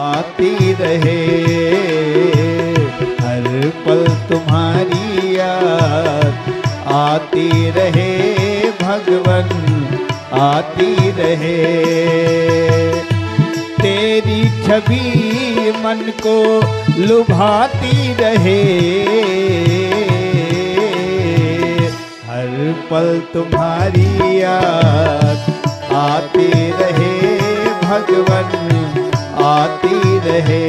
आती रहे, हर पल तुम्हारी याद आती रहे, भगवन आती रहे। तेरी छवि मन को लुभाती रहे, हर पल तुम्हारी याद आती रहे, भगवन आती रहे।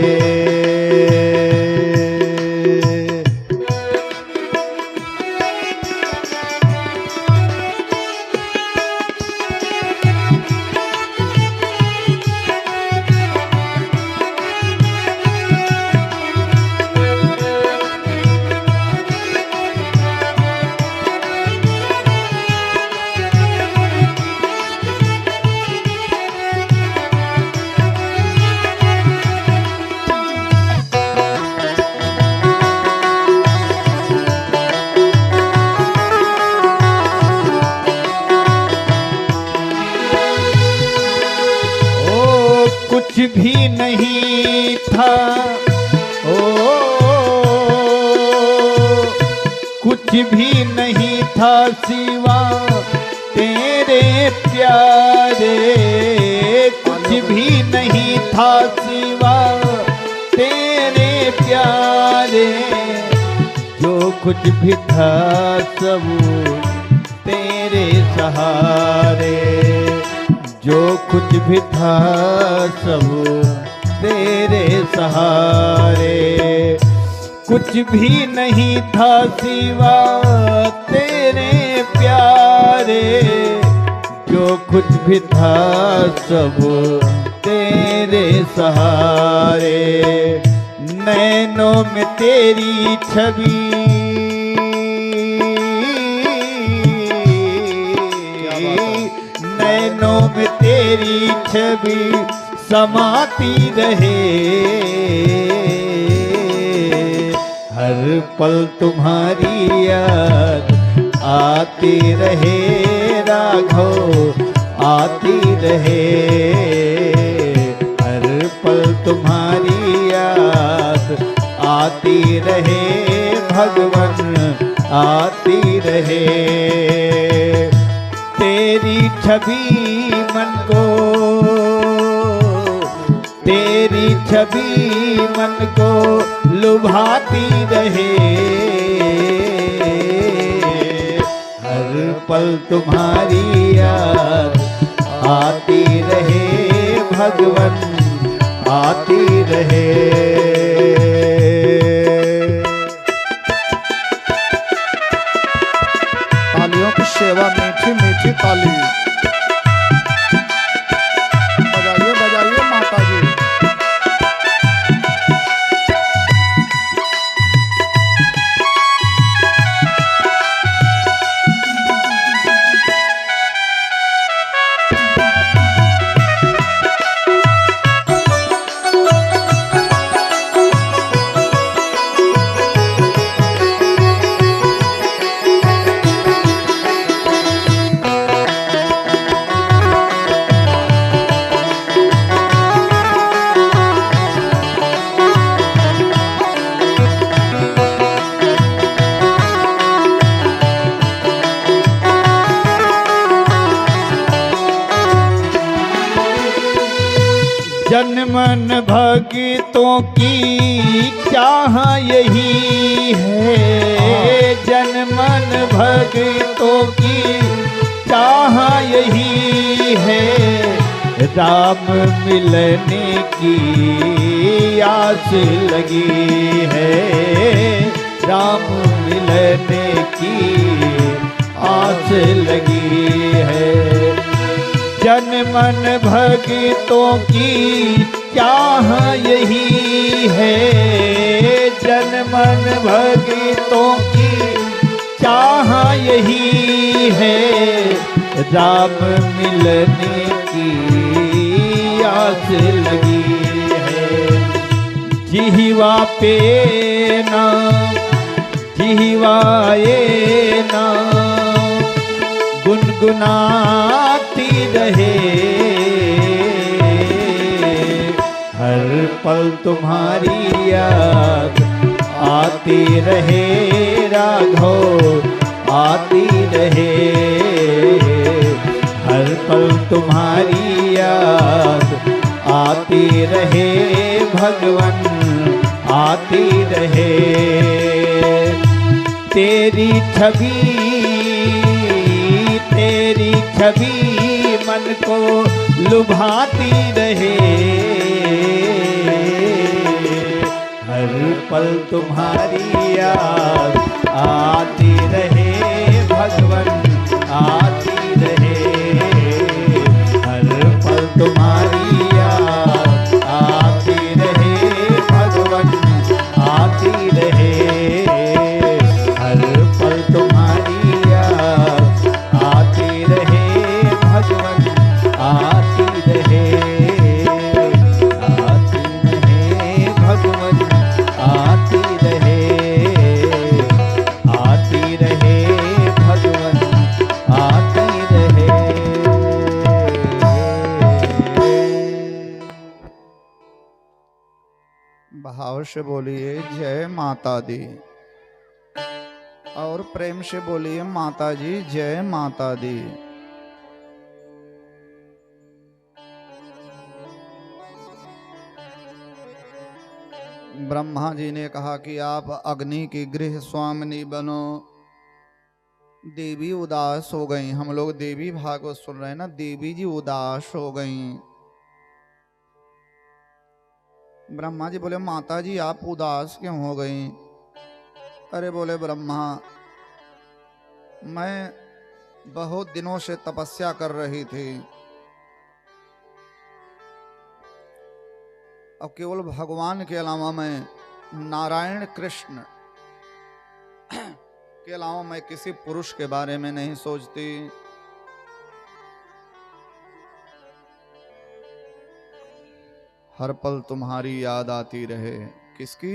कुछ भी नहीं था, ओ कुछ भी नहीं था सिवा तेरे प्यारे, कुछ भी नहीं था सिवा तेरे प्यारे, जो कुछ भी था सब तेरे सहारे, जो कुछ भी था सब तेरे सहारे। कुछ भी नहीं था सिवा तेरे प्यारे, जो कुछ भी था सब तेरे सहारे। नैनों में तेरी छवि, नैनों में तेरी छवि समाती रहे, हर पल तुम्हारी याद आती रहे, राघव आती रहे, हर पल तुम्हारी याद आती रहे, भगवन आती रहे। तेरी छवि मन को, तेरी छवि मन को लुभाती रहे, हर पल तुम्हारी याद आती रहे, भगवन आती रहे। तालियों की सेवा, मीठी मीठी ताली बजाइए बजाइए माता जी। जन मन भक्तों की चाह यही है, जन मन भक्तों की चाह यही है, राम मिलने की आस लगी है, राम मिलने की आस लगी है। जन मन भक्तों की चाह यही है, जन मन भक्तों की चाह यही है, राम मिलने की आस लगी है। जिह्वा पे नाम, जिह्वाए नाम गुनगुनाती रहे, हर पल तुम्हारी याद आती रहे राघव, आती रहे। हर पल तुम्हारी याद आती रहे भगवन, आती रहे। तेरी छवि, तेरी छवि मन को लुभाती रहे। हर पल तुम्हारी याद आती रहे भगवन, आती रहे। हर पल तुम्हारी याद आती रहे भगवन, आती रहे। हर पल तुम्हारी याद आती रहे भगवन, आती रहे, आती रहे भगवन, आती रहे, आती रहे भगवन, आती रहे। भाव से बोलिए जय माता दी, और प्रेम से बोलिए माता जी जय माता दी। ब्रह्मा जी ने कहा कि आप अग्नि की गृह स्वामिनी बनो। देवी उदास हो गई। हम लोग देवी भागवत सुन रहे हैं ना, देवी जी उदास हो गई। ब्रह्मा जी बोले माता जी आप उदास क्यों हो गई? अरे बोले ब्रह्मा, मैं बहुत दिनों से तपस्या कर रही थी, अब केवल भगवान के अलावा मैं, नारायण कृष्ण के अलावा मैं किसी पुरुष के बारे में नहीं सोचती। हर पल तुम्हारी याद आती रहे। किसकी?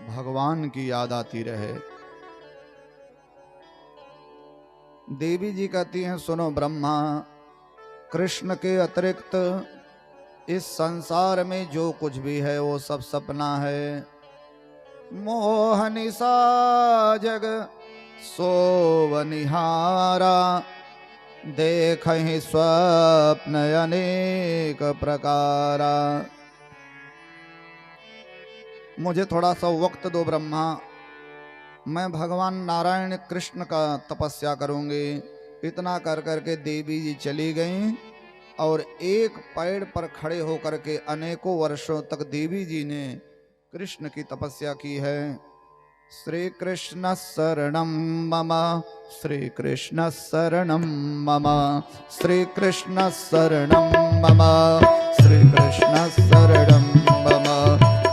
भगवान की याद आती रहे। देवी जी कहती हैं सुनो ब्रह्मा, कृष्ण के अतिरिक्त इस संसार में जो कुछ भी है वो सब सपना है। मोहनिसा जग सोवनिहारा, देखहि स्वप्न अनेक प्रकारा। मुझे थोड़ा सा वक्त दो ब्रह्मा, मैं भगवान नारायण कृष्ण का तपस्या करूंगी। इतना कर करके देवी जी चली गईं और एक पेड़ पर खड़े होकर के अनेकों वर्षों तक देवी जी ने कृष्ण की तपस्या की है। श्री कृष्ण शरणं मम, श्री कृष्ण शरणं मम, श्री कृष्ण शरणं मम, श्री कृष्ण शरणं मम।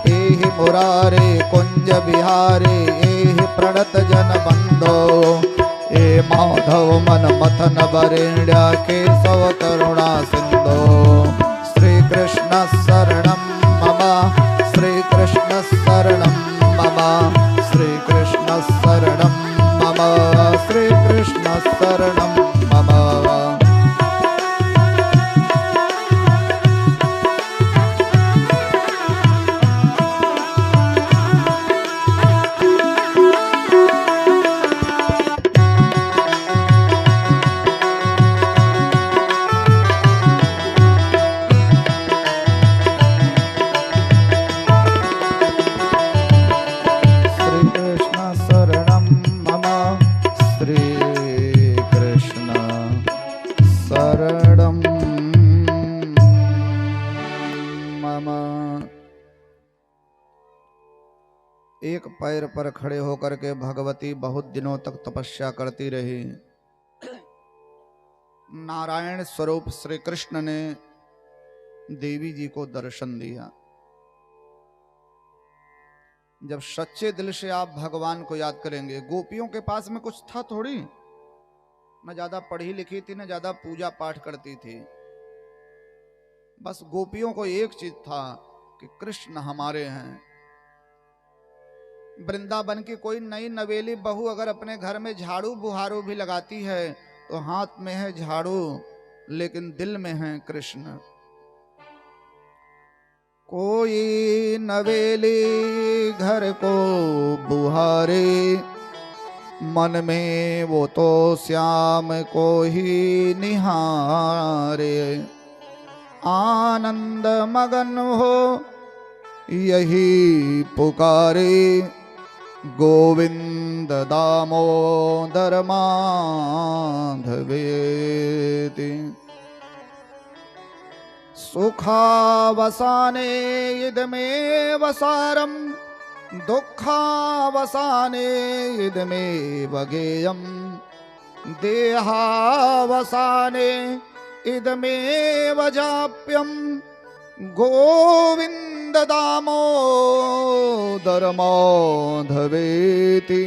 एहि मुरारे कुंज बिहारे, एहि प्रणत जन बंधो, ए माधव मन मथन वरेण्य, केशव करुणा सिंधो। श्री कृष्ण शरणं मम, श्री कृष्ण शरणं मम, श्री कृष्ण शरणं मम, श्री कृष्ण शरणं मम। एक पैर पर खड़े होकर के भगवती बहुत दिनों तक तपस्या करती रही। नारायण स्वरूप श्री कृष्ण ने देवी जी को दर्शन दिया। जब सच्चे दिल से आप भगवान को याद करेंगे, गोपियों के पास में कुछ था थोड़ी, न ज्यादा पढ़ी लिखी थी, न ज्यादा पूजा पाठ करती थी। बस गोपियों को एक चीज था कि कृष्ण हमारे हैं। वृंदावन की कोई नई नवेली बहू अगर अपने घर में झाड़ू बुहारू भी लगाती है तो हाथ में है झाड़ू, लेकिन दिल में है कृष्ण। कोई नवेली घर को बुहारे, मन में वो तो श्याम को ही निहारे। आनंद मगन हो यही पुकारे, गोविंद दामोदर माधवेति। सुखावसाने इदमेव सारम, दुःखावसाने इदमेव गेयम, देहावसाने इदमेव जाप्यम, गोविंद दामोदर माधवेति।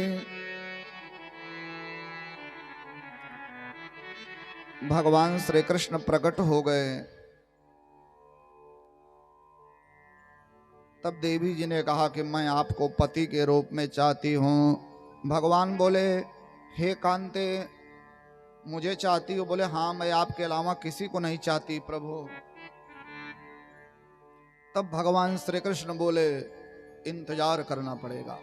भगवान श्री कृष्ण प्रकट हो गए। तब देवी जी ने कहा कि मैं आपको पति के रूप में चाहती हूँ। भगवान बोले, हे कांते, मुझे चाहती हो? बोले, हाँ, मैं आपके अलावा किसी को नहीं चाहती प्रभु। तब भगवान श्री कृष्ण बोले, इंतजार करना पड़ेगा।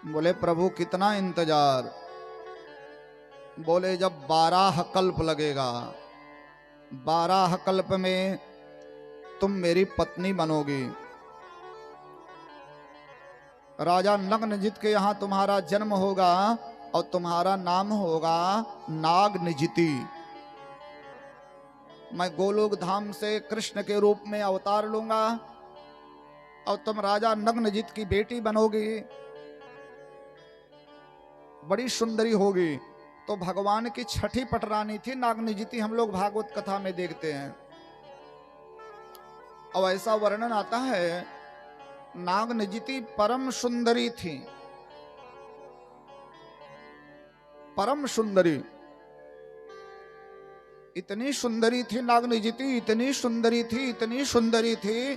बोले, प्रभु कितना इंतजार? बोले, जब 12 कल्प लगेगा, 12 कल्प में तुम मेरी पत्नी बनोगी। राजा नग्नजित के यहां तुम्हारा जन्म होगा और तुम्हारा नाम होगा नागनिजिति। मैं गोलोक धाम से कृष्ण के रूप में अवतार लूंगा और तुम राजा नग्नजित की बेटी बनोगी, बड़ी सुंदरी होगी। तो भगवान की छठी पटरानी थी नागनिजिति, हम लोग भागवत कथा में देखते हैं। और ऐसा वर्णन आता है, नागनिजिति परम सुंदरी थी, परम सुंदरी। इतनी सुंदरी थी नागनिजिति, इतनी सुंदरी थी, इतनी सुंदरी थी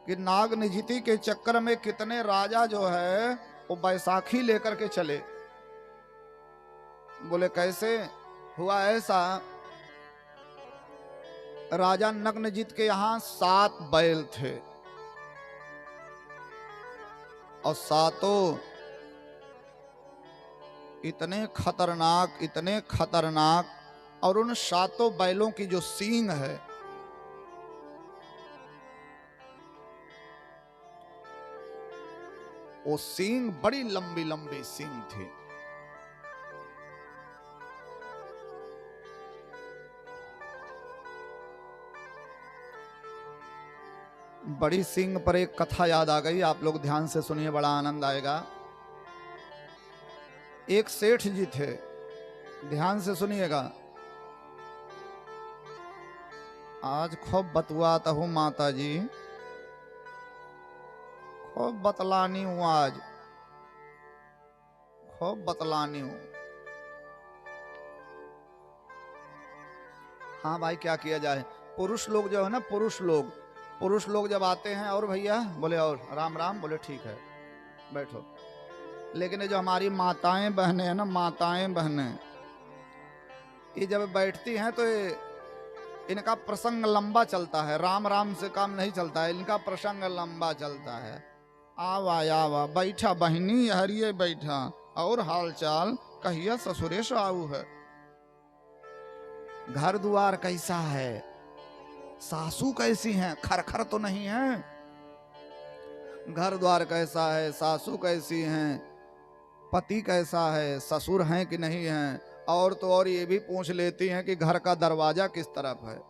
कि नागनिजिति के चक्कर में कितने राजा जो है वो बैसाखी लेकर के चले। बोले, कैसे हुआ ऐसा? राजा नग्नजित के यहां 7 बैल थे और 7 इतने खतरनाक, इतने खतरनाक। और उन 7 बैलों की जो सींग है, वो सींग बड़ी लंबी लंबी सींग थी। बड़ी सींग पर एक कथा याद आ गई, आप लोग ध्यान से सुनिए, बड़ा आनंद आएगा। एक सेठ जी थे, ध्यान से सुनिएगा। आज खूब बतवाता हूं माता जी, खूब बतलानी हूं, आज खूब बतलानी हूं। हाँ भाई, क्या किया जाए। पुरुष लोग जो है ना, पुरुष लोग जब आते हैं, और भैया बोले, और राम राम, बोले ठीक है बैठो। लेकिन ये जो हमारी माताएं बहनें हैं ना, माताएं बहनें, ये जब बैठती हैं तो इनका प्रसंग लंबा चलता है, राम राम से काम नहीं चलता है, इनका प्रसंग लंबा चलता है। आवा आवा, बैठा बहनी, हरिये बैठा, और हाल चाल कहिया ससुरेश आऊ है। घर द्वार कैसा है, सासू कैसी हैं, खरखर तो नहीं है। घर द्वार कैसा है, सासू कैसी हैं, पति कैसा है, ससुर हैं कि नहीं हैं। और तो और ये भी पूछ लेती हैं कि घर का दरवाजा किस तरफ है।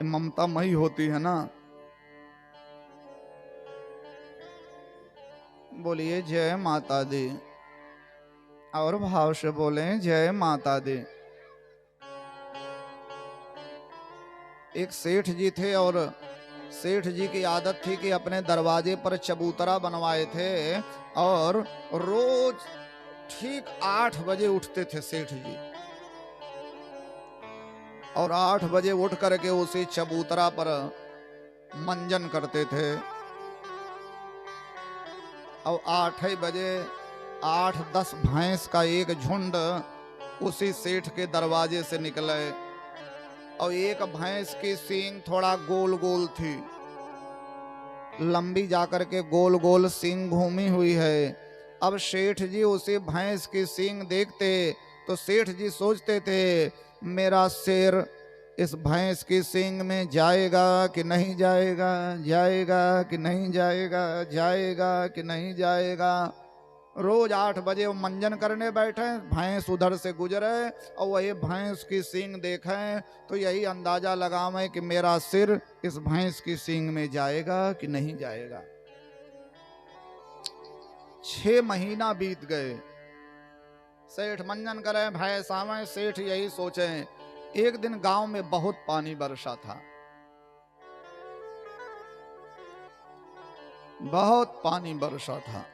ममता मई होती है ना। बोलिए जय माता दी, और भाव से बोले जय माता दी। एक सेठ जी थे और सेठ जी की आदत थी कि अपने दरवाजे पर चबूतरा बनवाए थे और रोज ठीक 8 बजे उठते थे सेठ जी, और 8 बजे उठ करके उसी चबूतरा पर मंजन करते थे। और 8 बजे 8-10 भैंस का एक झुंड उसी सेठ के दरवाजे से निकले और एक भैंस की सींग थोड़ा गोल गोल थी, लंबी जाकर के गोल गोल सींग घूमी हुई है। अब सेठ जी उसी भैंस की सींग देखते तो सेठ जी सोचते थे मेरा सिर इस भैंस की सींग में जाएगा कि नहीं जाएगा, जाएगा कि नहीं जाएगा, जाएगा कि नहीं जाएगा। रोज 8 बजे वो मंजन करने बैठे, भैंस उधर से गुजरे और वही भैंस की सींग देखें तो यही अंदाजा लगावें कि मेरा सिर इस भैंस की सींग में जाएगा कि नहीं जाएगा। 6 महीना बीत गए, सेठ मंजन करे, भैंस आवे, सेठ यही सोचे। एक दिन गांव में बहुत पानी बरसा था, बहुत पानी बरसा था।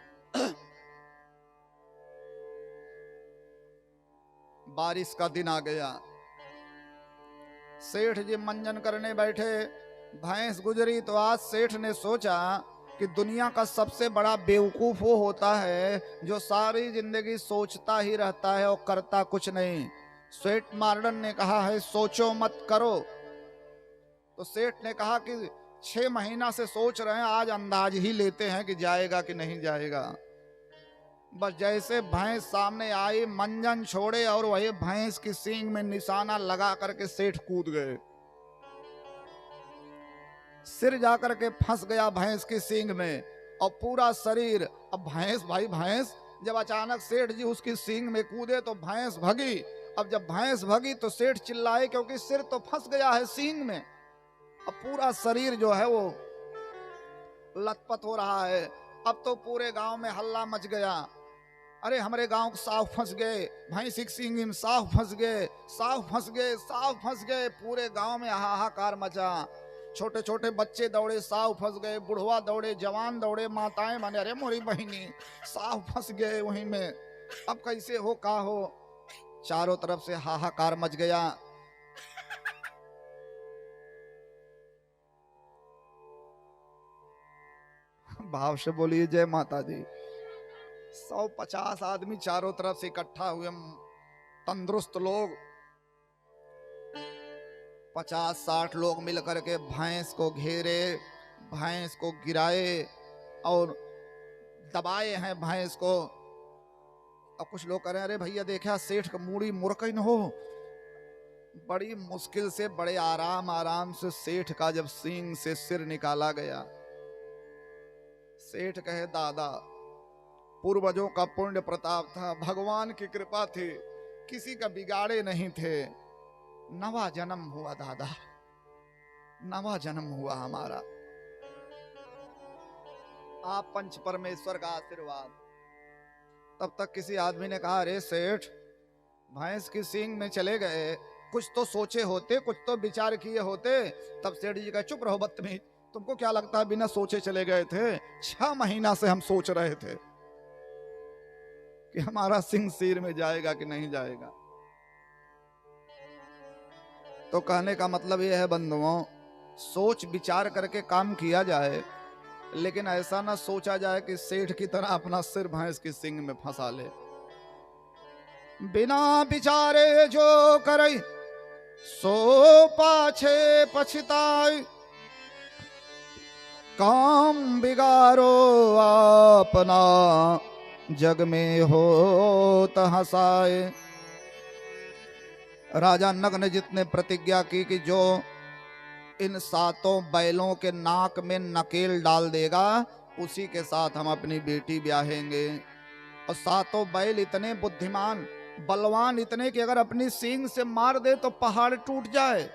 बारिश का दिन आ गया, सेठ जी मंजन करने बैठे, भैंस गुजरी तो आज सेठ ने सोचा कि दुनिया का सबसे बड़ा बेवकूफ वो होता है जो सारी जिंदगी सोचता ही रहता है और करता कुछ नहीं। सेठ मार्डन ने कहा है सोचो मत करो, तो सेठ ने कहा कि 6 महीना से सोच रहे हैं, आज अंदाज ही लेते हैं कि जाएगा कि नहीं जाएगा। बस जैसे भैंस सामने आई, मंजन छोड़े और वही भैंस की सींग में निशाना लगा करके सेठ कूद गए। सिर जाकर के फंस गया भैंस की सींग में और पूरा शरीर। अब भैंस, भाई भैंस, जब अचानक सेठ जी उसकी सींग में कूदे तो भैंस भगी। अब जब भैंस भगी तो सेठ चिल्लाए क्योंकि सिर तो फंस गया है सींग में, अब पूरा शरीर जो है वो लथपथ हो रहा है। अब तो पूरे गांव में हल्ला मच गया, अरे हमारे गांव साफ फंस गए, भैंस की सींग में साफ फंस गए, साफ फंस गए, साफ फंस गए। पूरे गांव में हाहाकार मचा, छोटे छोटे बच्चे दौड़े, साफ फंस गए, बुढ़वा दौड़े, जवान दौड़े, माताएं माने अरे मोरी बहिनी साफ फंस गए वहीं में, अब कैसे हो का हो। चारों तरफ से हाहाकार मच गया। भाव से बोलिए जय माता दी। 150 आदमी चारों तरफ से इकट्ठा हुए, तंदुरुस्त लोग, 50-60 लोग मिलकर के भैंस को घेरे, भैंस को गिराए और दबाए हैं भैंस को। अब कुछ लोग कह रहे हैं अरे भैया देखा सेठ का मूड़ी मुरकई न हो। बड़ी मुश्किल से, बड़े आराम आराम से सेठ का जब सींग से सिर निकाला गया, सेठ कहे दादा पूर्वजों का पुण्य प्रताप था, भगवान की कृपा थी, किसी का बिगाड़े नहीं थे, नवा जन्म हुआ दादा, नवा जन्म हुआ हमारा। आप पंच परमेश्वर का आशीर्वाद। तब तक किसी आदमी ने कहा अरे सेठ भैंस की सींग में चले गए, कुछ तो सोचे होते, कुछ तो विचार किए होते। तब सेठ जी का चुप रहो बदतमीज, तुमको क्या लगता है बिना सोचे चले गए थे? 6 महीना से हम सोच रहे थे कि हमारा सिंह सिर में जाएगा कि नहीं जाएगा। तो कहने का मतलब यह है बंधुओं, सोच विचार करके काम किया जाए, लेकिन ऐसा ना सोचा जाए कि सेठ की तरह अपना सिर भैंस की सींग में फंसा ले। बिना विचारे जो करे सो पाछे पछताए, काम बिगाड़ो अपना जग में हो हंसाए। राजा नग ने जितने प्रतिज्ञा की कि जो इन 7 बैलों के नाक में नकेल डाल देगा उसी के साथ हम अपनी बेटी ब्याहेंगे। और 7 बैल इतने बुद्धिमान बलवान, इतने कि अगर अपनी सींग से मार दे तो पहाड़ टूट जाए,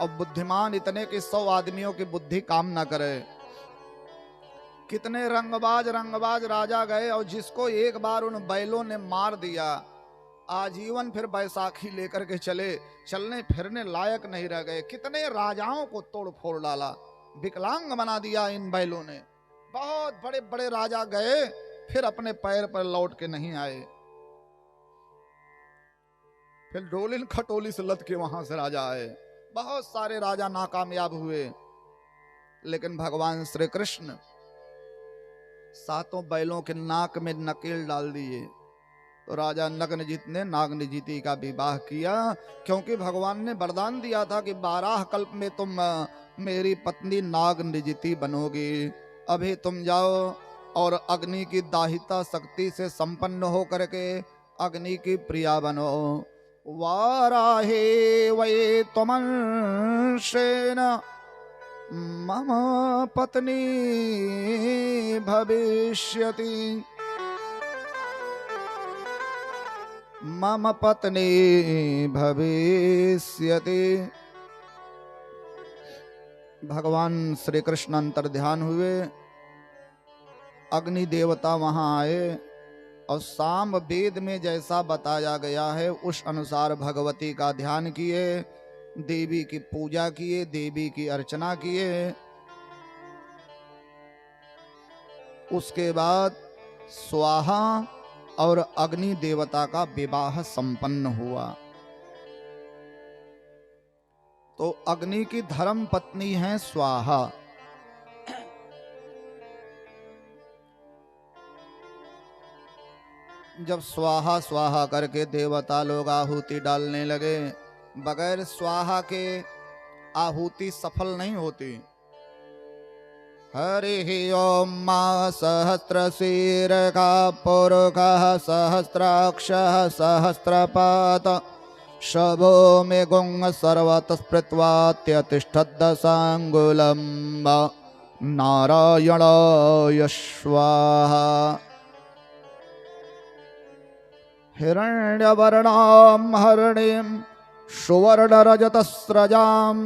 और बुद्धिमान इतने कि 100 आदमियों की बुद्धि काम ना करे। कितने रंगबाज राजा गए और जिसको एक बार उन बैलों ने मार दिया आजीवन फिर बैसाखी लेकर के चले, चलने फिरने लायक नहीं रह गए। कितने राजाओं को तोड़ फोड़ डाला, विकलांग बना दिया इन बैलों ने। बहुत बड़े बड़े राजा गए फिर अपने पैर पर लौट के नहीं आए, फिर डोलिन खटोली से लद के वहां से राजा आए। बहुत सारे राजा नाकामयाब हुए, लेकिन भगवान श्री कृष्ण सातों बैलों के नाक में नकेल डाल दिए। तो राजा नग्नजित ने नागनिजिती का विवाह किया, क्योंकि भगवान ने वरदान दिया था कि 12 कल्प में तुम मेरी पत्नी नागनिजिती बनोगी। अभी तुम जाओ और अग्नि की दाहिता शक्ति से संपन्न हो करके अग्नि की प्रिया बनो। वाराहे वै त्वमंशेन मम पत्नी भविष्यति, मम पत्नी भविष्यति। भगवान श्री कृष्ण अंतर्ध्यान हुए, अग्नि देवता वहां आए और साम वेद में जैसा बताया गया है उस अनुसार भगवती का ध्यान किए, देवी की पूजा किए, देवी की अर्चना किए। उसके बाद स्वाहा और अग्नि देवता का विवाह संपन्न हुआ। तो अग्नि की धर्म पत्नी है स्वाहा। जब स्वाहा स्वाहा करके देवता लोग आहुति डालने लगे, बगैर स्वाहा के आहुति सफल नहीं होती। हरि ओम मा सहस्रशीर्षा पुरुषः सहस्राक्षः सहस्रपात शवो मे गुंग सर्वतस्पृत्वात्यतिष्ठद्दशांगुलम् नारायणाय स्वाहा। हिरण्यवर्णां हरिणीं सुवर्णरजतस्रजां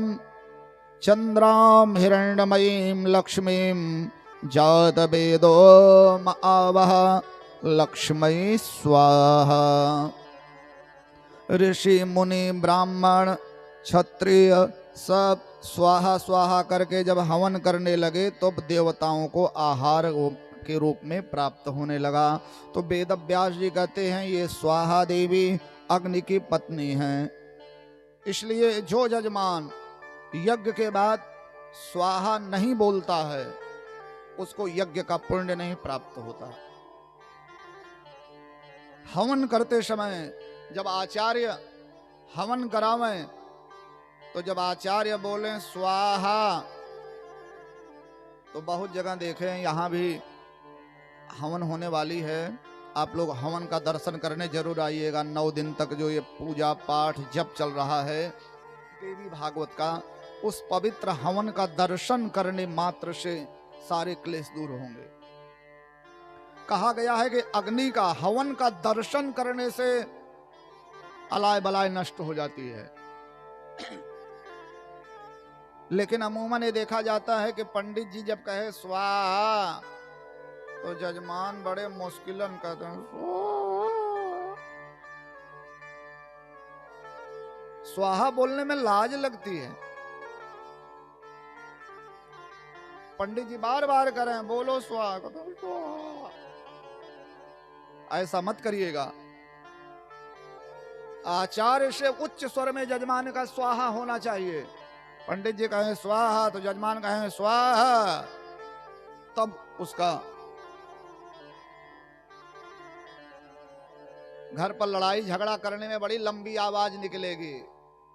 चंद्रां हिरण्यमयीं लक्ष्मीं जातवेदो आवह लक्ष्मी स्वाहा। ऋषि मुनि ब्राह्मण क्षत्रिय सब स्वाहा स्वाहा करके जब हवन करने लगे तो देवताओं को आहार के रूप में प्राप्त होने लगा। तो वेद व्यास जी कहते हैं ये स्वाहा देवी अग्नि की पत्नी हैं। इसलिए जो जजमान यज्ञ के बाद स्वाहा नहीं बोलता है उसको यज्ञ का पुण्य नहीं प्राप्त होता। हवन करते समय जब आचार्य हवन करावें तो जब आचार्य बोलें स्वाहा, तो बहुत जगह देखें यहाँ भी हवन होने वाली है। आप लोग हवन का दर्शन करने जरूर आइएगा। 9 दिन तक जो ये पूजा पाठ जप चल रहा है देवी भागवत का, उस पवित्र हवन का दर्शन करने मात्र से सारे क्लेश दूर होंगे। कहा गया है कि अग्नि का हवन का दर्शन करने से अलाय बलाय नष्ट हो जाती है। लेकिन अमूमन ये देखा जाता है कि पंडित जी जब कहे स्वाहा तो जजमान बड़े मुश्किलन कहते हैं स्वाहा बोलने में लाज लगती है। पंडित जी बार बार करें बोलो स्वाहा, ऐसा मत करिएगा। आचार्य से उच्च स्वर में जजमान का स्वाहा होना चाहिए। पंडित जी कहें स्वाहा तो जजमान कहें स्वाहा, तब उसका घर पर लड़ाई झगड़ा करने में बड़ी लंबी आवाज निकलेगी,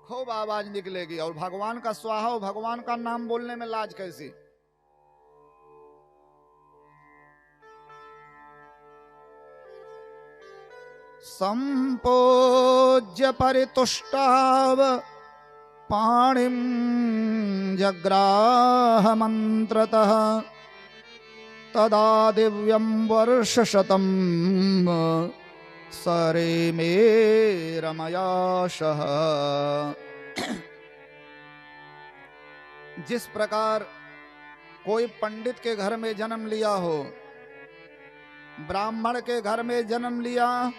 खूब आवाज निकलेगी। और भगवान का स्वाहा और भगवान का नाम बोलने में लाज कैसी। संपोज्य परितुष्टाव पाणिं जग्राह मंत्रतः तदा दिव्यं वर्षशतं सरे मे रमयाशः। जिस प्रकार कोई पंडित के घर में जन्म लिया हो, ब्राह्मण के घर में जन्म लिया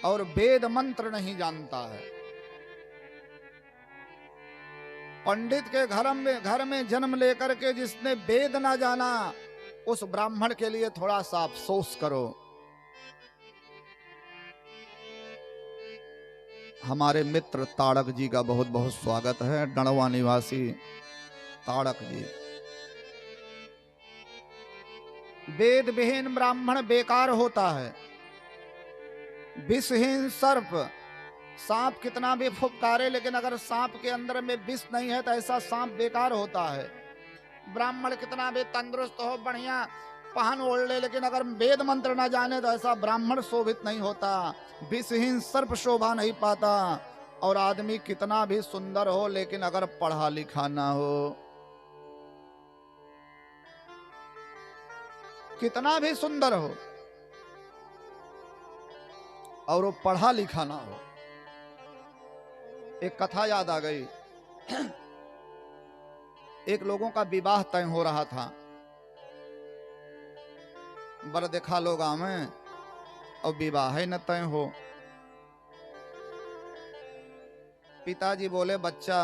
और वेद मंत्र नहीं जानता है, पंडित के घर में जन्म लेकर के जिसने वेद ना जाना उस ब्राह्मण के लिए थोड़ा सा अफसोस करो। हमारे मित्र ताड़क जी का बहुत बहुत स्वागत है। डणवा निवासी ताड़क जी वेद विहीन ब्राह्मण बेकार होता है। विषहीन सर्प, सांप कितना भी फुफकारे लेकिन अगर सांप के अंदर में विष नहीं है तो ऐसा सांप बेकार होता है। ब्राह्मण कितना भी तंदुरुस्त हो, बढ़िया पहन ओढ़ ले, लेकिन अगर वेद मंत्र ना जाने तो ऐसा ब्राह्मण शोभित नहीं होता। विषहीन सर्प शोभा नहीं पाता। और आदमी कितना भी सुंदर हो लेकिन अगर पढ़ा लिखा ना हो, कितना भी सुंदर हो और वो पढ़ा लिखा ना हो। एक कथा याद आ गई। एक लोगों का विवाह तय हो रहा था। बर देखा लोग आवे और विवाह ही न तय हो। पिताजी बोले, बच्चा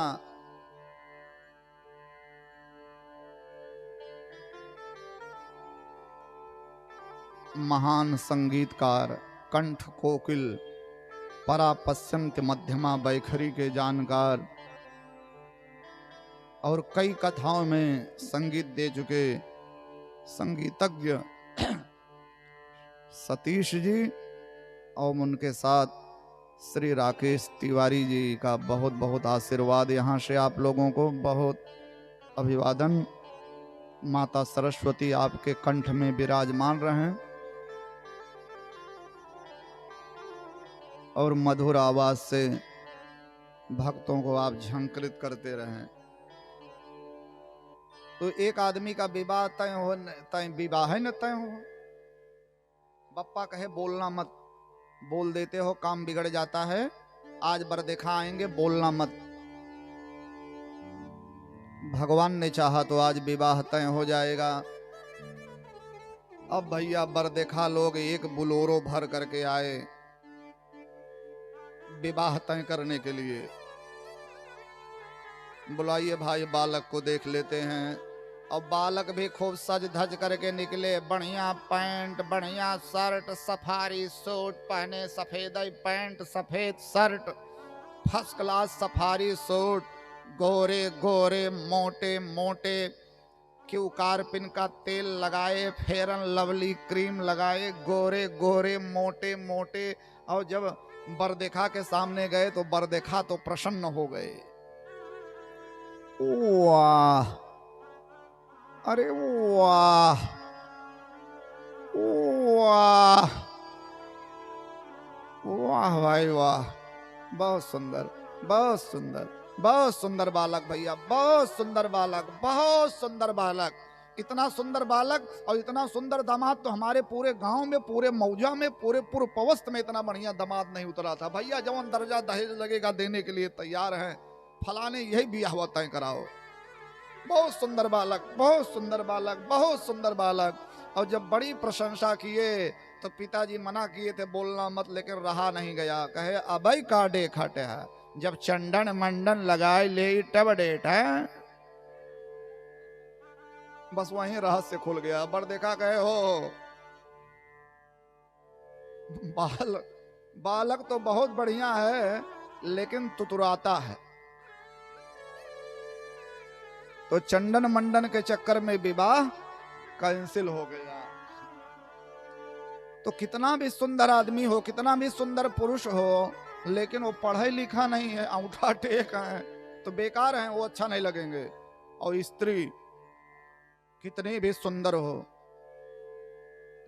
महान संगीतकार, कंठ कोकिल, परापश्यंत मध्यमा बैखरी के जानकार और कई कथाओं में संगीत दे चुके संगीतज्ञ सतीश जी और उनके साथ श्री राकेश तिवारी जी का बहुत बहुत आशीर्वाद। यहाँ से आप लोगों को बहुत अभिवादन। माता सरस्वती आपके कंठ में विराजमान रहें और मधुर आवाज से भक्तों को आप झंकृत करते रहें। तो एक आदमी का विवाह तय हो, तय विवाह है न तय हो। बप्पा कहे बोलना मत, बोल देते हो काम बिगड़ जाता है। आज बर देखा आएंगे, बोलना मत। भगवान ने चाहा तो आज विवाह तय हो जाएगा। अब भैया बर देखा लोग एक बुलोरो भर करके आए विवाह तय करने के लिए। बुलाइए भाई, बालक को देख लेते हैं। और बालक भी खूब सज धज करके निकले। बढ़िया पैंट, बढ़िया शर्ट, सफारी सूट पहने, सफेद पैंट, सफेद shirt, first class safari suit, गोरे गोरे मोटे मोटे, क्यू कारपिन का तेल लगाए, फेरन लवली क्रीम लगाए, गोरे गोरे मोटे मोटे। और जब बरदेखा के सामने गए तो बरदेखा तो प्रसन्न हो गए। वाह, अरे वाह वाह वाह भाई वाह, बहुत सुंदर, बहुत सुंदर, बहुत सुंदर बालक भैया, बहुत सुंदर बालक, बहुत सुंदर बालक। इतना सुंदर बालक और इतना सुंदर दामाद तो हमारे पूरे गांव में, पूरे मौजा में, पूरे पूर्व पवस्त में इतना बढ़िया दामाद नहीं उतरा था। भैया जवन दर्जा दहेज लगेगा देने के लिए तैयार हैं, फलाने यही ब्याह तय कराओ। बहुत सुंदर बालक, बहुत सुंदर बालक, बहुत सुंदर बालक। और जब बड़ी प्रशंसा किए तो पिताजी मना किए थे बोलना मत, लेकिन रहा नहीं गया। कहे अबई का देखट है, जब चंडन मंडन लगाए ले तब डेट है। बस वहीं रहस्य खुल गया। बड़ देखा कहे हो बालक तो बहुत बढ़िया है लेकिन तुतुराता है। तो चंडन मंडन के चक्कर में विवाह कैंसिल हो गया। तो कितना भी सुंदर आदमी हो, कितना भी सुंदर पुरुष हो, लेकिन वो पढ़ा लिखा नहीं है, अंगूठा टेक है, तो बेकार हैं, वो अच्छा नहीं लगेंगे। और स्त्री कितनी भी सुंदर हो,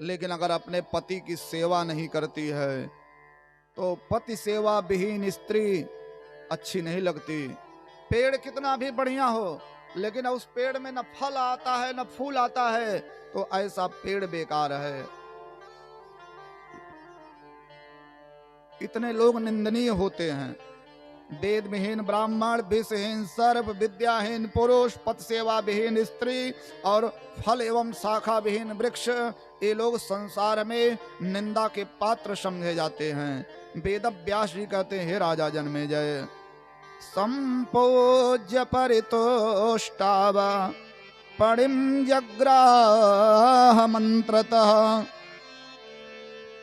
लेकिन अगर अपने पति की सेवा नहीं करती है तो पति सेवा विहीन स्त्री अच्छी नहीं लगती। पेड़ कितना भी बढ़िया हो, लेकिन उस पेड़ में न फल आता है न फूल आता है, तो ऐसा पेड़ बेकार है। इतने लोग निंदनीय होते हैं। वेद विहीन ब्राह्मण, विषहीन सर्प, विद्याहीन पुरुष, पति सेवा विहीन स्त्री और फल एवं शाखा विहीन वृक्ष, ये लोग संसार में निंदा के पात्र समझे जाते हैं। वेद व्यास जी कहते हैं, हे राजा जन्मेजय, संपूज्य परितोष्टाव पणिम जग्राह मंत्रतः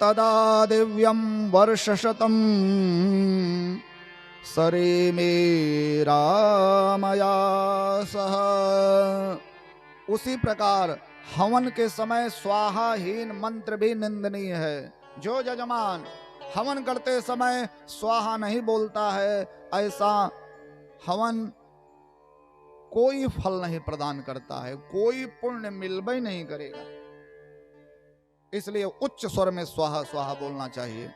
तदा दिव्यम वर्षशतम सरे मेरा मया सह। उसी प्रकार हवन के समय स्वाहाहीन मंत्र भी निंदनीय है। जो यजमान हवन करते समय स्वाहा नहीं बोलता है, ऐसा हवन कोई फल नहीं प्रदान करता है, कोई पुण्य मिलबे ही नहीं करेगा। इसलिए उच्च स्वर में स्वाहा स्वाहा बोलना चाहिए।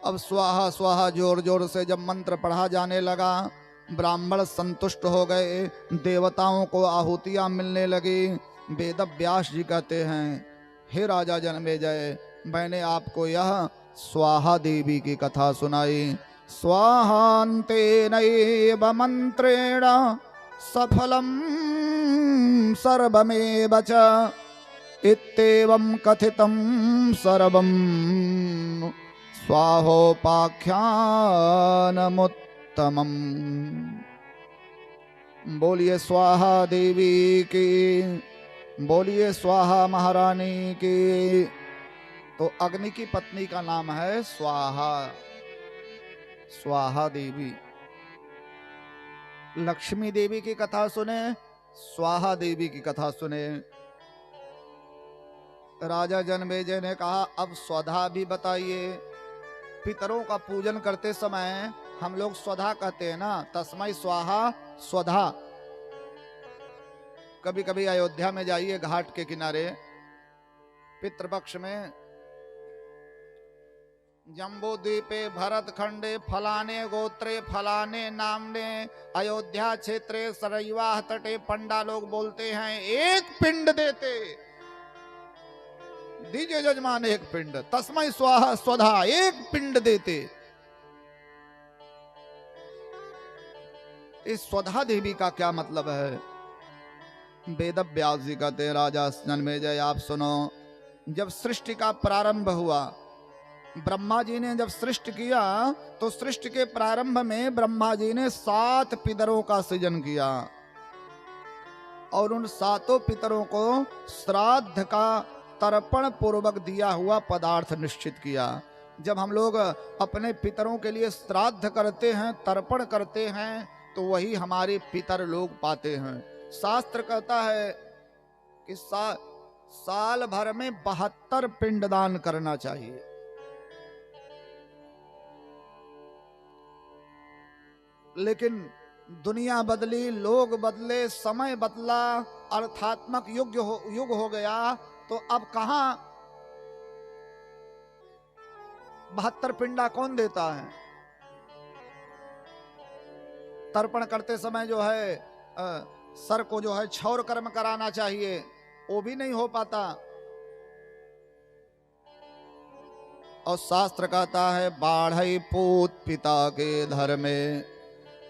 अब स्वाहा स्वाहा जोर जोर से जब मंत्र पढ़ा जाने लगा, ब्राह्मण संतुष्ट हो गए, देवताओं को आहुतियां मिलने लगी। वेद व्यास जी कहते हैं, हे राजा जन्मेजय, मैंने आपको यह स्वाहा देवी की कथा सुनाई। स्वाहान्तेनैव मंत्रेण सफलम सर्वमेव च, इत्येवं कथितं सर्वं स्वाहोपाख्यानमुत्तमम्। बोलिए स्वाहा देवी की, बोलिए स्वाहा महारानी की। तो अग्नि की पत्नी का नाम है स्वाहा, स्वाहा देवी। लक्ष्मी देवी की कथा सुने, स्वाहा देवी की कथा सुने। राजा जन्मेजय ने कहा, अब स्वधा भी बताइए। पितरों का पूजन करते समय हम लोग स्वधा कहते हैं ना, तस्मै स्वाहा स्वधा। कभी कभी अयोध्या में जाइए, घाट के किनारे पितृपक्ष में, जम्बू द्वीपे भरत खंडे फलाने गोत्रे फलाने नामने अयोध्या क्षेत्रे सरयुवा तटे पंडा लोग बोलते हैं, एक पिंड देते, दीजिए जजमान एक पिंड, तस्मै स्वाहा स्वधा, एक पिंड देते। इस स्वधा देवी का क्या मतलब है? वेद व्यास जी कहते हैं, राजा जन्मेजय आप सुनो। जब सृष्टि का प्रारंभ हुआ, ब्रह्मा जी ने जब सृष्टि किया, तो सृष्टि के प्रारंभ में ब्रह्मा जी ने 7 पितरों का सृजन किया और उन 7 पितरों को श्राद्ध का तर्पण पूर्वक दिया हुआ पदार्थ निश्चित किया। जब हम लोग अपने पितरों के लिए श्राद्ध करते हैं, तर्पण करते हैं, तो वही हमारे पितर लोग पाते हैं। शास्त्र कहता है कि साल भर में 72 पिंडदान करना चाहिए। लेकिन दुनिया बदली, लोग बदले, समय बदला, अर्थात्मक युग हो गया, तो अब कहां 72 पिंडा कौन देता है? तर्पण करते समय जो है सर को जो है क्षौर कर्म कराना चाहिए, वो भी नहीं हो पाता। और शास्त्र कहता है, बाढ़ई पूत पिता के धर में।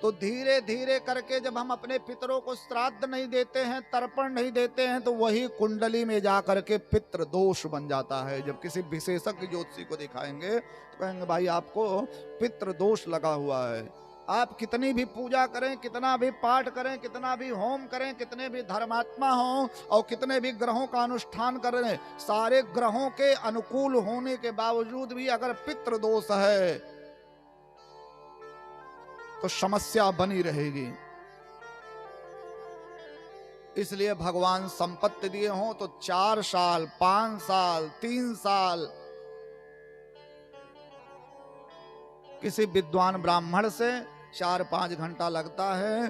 तो धीरे धीरे करके जब हम अपने पितरों को श्राद्ध नहीं देते हैं, तर्पण नहीं देते हैं, तो वही कुंडली में जा करके पितृ दोष बन जाता है। जब किसी विशेषज्ञ ज्योतिषी को दिखाएंगे तो कहेंगे, भाई आपको पितृ दोष लगा हुआ है। आप कितनी भी पूजा करें, कितना भी पाठ करें, कितना भी होम करें, कितने भी धर्मात्मा हों और कितने भी ग्रहों का अनुष्ठान करें, सारे ग्रहों के अनुकूल होने के बावजूद भी अगर पितृ दोष है तो समस्या बनी रहेगी। इसलिए भगवान संपत्ति दिए हों तो 4 साल, 5 साल, 3 साल किसी विद्वान ब्राह्मण से 4-5 घंटा लगता है,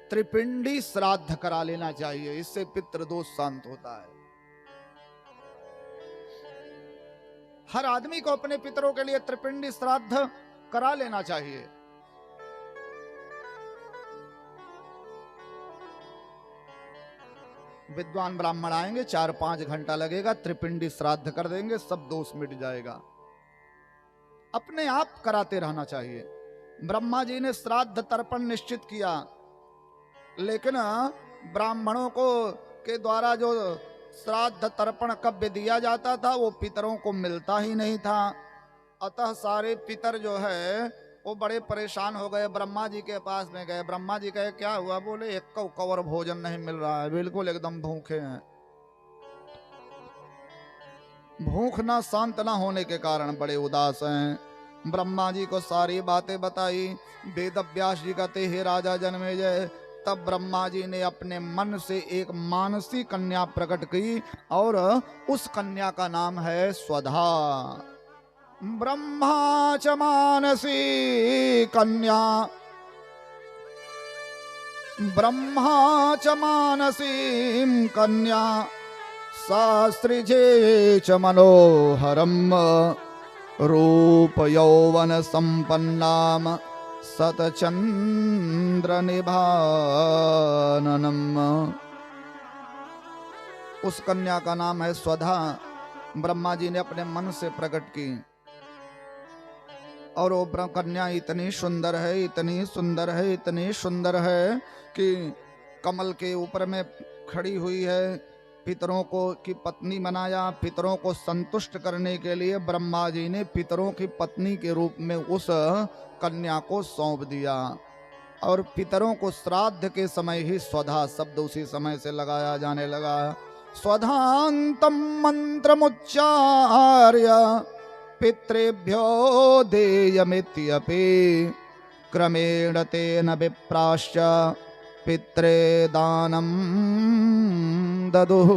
त्रिपिंडी श्राद्ध करा लेना चाहिए। इससे पितृदोष शांत होता है। हर आदमी को अपने पितरों के लिए त्रिपिंडी श्राद्ध करा लेना चाहिए। विद्वान ब्राह्मण आएंगे, 4-5 घंटा लगेगा, त्रिपिंडी श्राद्ध कर देंगे, सब दोष मिट जाएगा। अपने आप कराते रहना चाहिए। ब्रह्मा जी ने श्राद्ध तर्पण निश्चित किया, लेकिन ब्राह्मणों को के द्वारा जो श्राद्ध तर्पण कव्य दिया जाता था वो पितरों को मिलता ही नहीं था। अतः सारे पितर जो है वो बड़े परेशान हो गए, ब्रह्मा जी के पास में गए। ब्रह्मा जी कहे, क्या हुआ? बोले, एक कवर भोजन नहीं मिल रहा है, बिल्कुल एकदम भूखे हैं। भूख ना शांत ना होने के कारण बड़े उदास हैं। ब्रह्मा जी को सारी बातें बताई। वेद व्यास जी कहते, हे राजा जन्मेजय, तब ब्रह्मा जी ने अपने मन से एक मानसी कन्या प्रकट की और उस कन्या का नाम है स्वधा। ब्रह्मा च मानसी कन्या, ब्रह्मा च मानसी कन्या, शास्त्रिजे च मनोहरम, रूप यौवन संपन्नाम सतचंद्र निभाननम। उस कन्या का नाम है स्वधा। ब्रह्मा जी ने अपने मन से प्रकट की और वो कन्या इतनी सुंदर है, इतनी सुंदर है, इतनी सुंदर है कि कमल के ऊपर में खड़ी हुई है। पितरों को की पत्नी बनाया। पितरों को संतुष्ट करने के लिए ब्रह्मा जी ने पितरों की पत्नी के रूप में उस कन्या को सौंप दिया। और पितरों को श्राद्ध के समय ही स्वधा शब्द उसी समय से लगाया जाने लगा। स्वधांतम मंत्रमुच्चार्य पितृभ्यो देयमित्यपि क्रमेण तेन विप्राश्च पित्रे दानम ददुः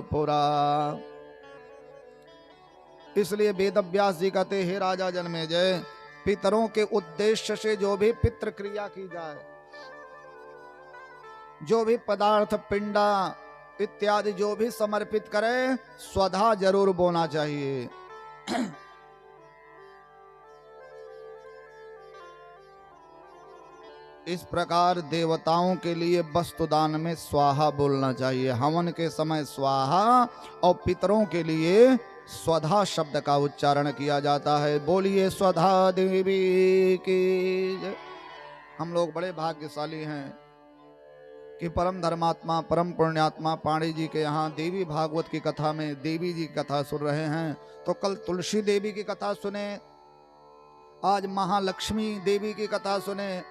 पुरा। इसलिए वेद व्यास जी कहते, हे राजा जन्मेजय, पितरों के उद्देश्य से जो भी पितृ क्रिया की जाए, जो भी पदार्थ पिंडा इत्यादि जो भी समर्पित करे, स्वधा जरूर बोना चाहिए। इस प्रकार देवताओं के लिए वस्तुदान में स्वाहा बोलना चाहिए। हवन के समय स्वाहा और पितरों के लिए स्वधा शब्द का उच्चारण किया जाता है। बोलिए स्वधा देवी की जय। हम लोग बड़े भाग्यशाली हैं कि परम धर्मात्मा परम पुण्यात्मा पाणी जी के यहाँ देवी भागवत की कथा में देवी जी की कथा सुन रहे हैं। तो कल तुलसी देवी की कथा सुने, आज महालक्ष्मी देवी की कथा सुने,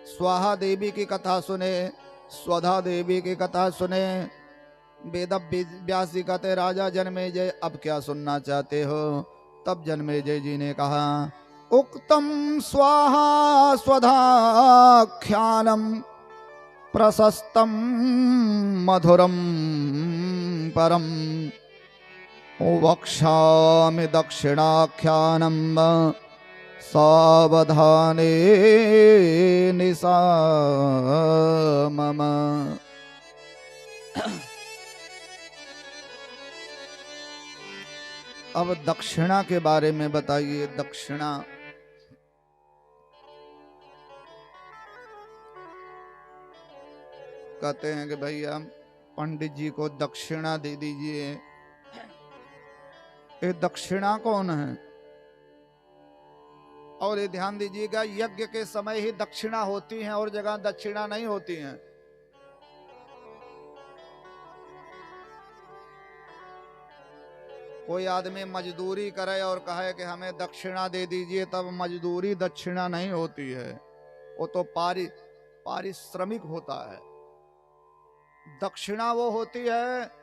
स्वाहा देवी की कथा सुने, स्वधा देवी की कथा सुने। वेद व्यास जी कहते, राजा जन्मेजय अब क्या सुनना चाहते हो? तब जन्मेजय जी ने कहा, उक्तम स्वाहा स्वधाख्यानम प्रशस्तम मधुरम परम वक्ष्यामि दक्षिणाख्यानम सावधाने निशा मम। अब दक्षिणा के बारे में बताइए। दक्षिणा कहते हैं कि भैया पंडित जी को दक्षिणा दे दीजिए। ये दक्षिणा कौन है? और ये ध्यान दीजिएगा, यज्ञ के समय ही दक्षिणा होती है और जगह दक्षिणा नहीं होती है। कोई आदमी मजदूरी करे और कहे कि हमें दक्षिणा दे दीजिए, तब मजदूरी दक्षिणा नहीं होती है, वो तो पारिश्रमिक होता है। दक्षिणा वो होती है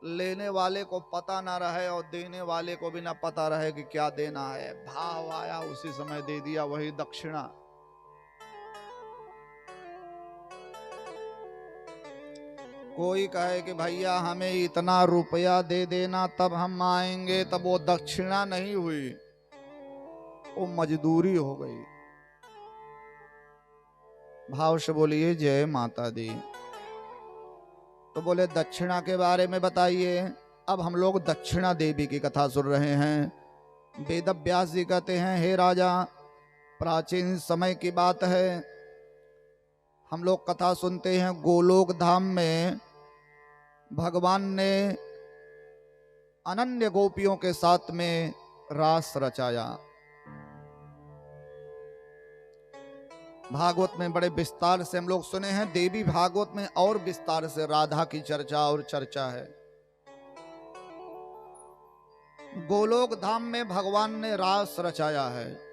लेने वाले को पता ना रहे और देने वाले को भी ना पता रहे कि क्या देना है। भाव आया उसी समय दे दिया, वही दक्षिणा। कोई कहे कि भैया हमें इतना रुपया दे देना तब हम आएंगे, तब वो दक्षिणा नहीं हुई, वो मजदूरी हो गई। भाव से बोलिए जय माता दी। तो बोले दक्षिणा के बारे में बताइए। अब हम लोग दक्षिणा देवी की कथा सुन रहे हैं। वेद व्यास जी कहते हैं, हे राजा, प्राचीन समय की बात है, हम लोग कथा सुनते हैं। गोलोक धाम में भगवान ने अनन्य गोपियों के साथ में रास रचाया। भागवत में बड़े विस्तार से हम लोग सुने हैं। देवी भागवत में और विस्तार से राधा की चर्चा और चर्चा है। गोलोक धाम में भगवान ने रास रचाया है।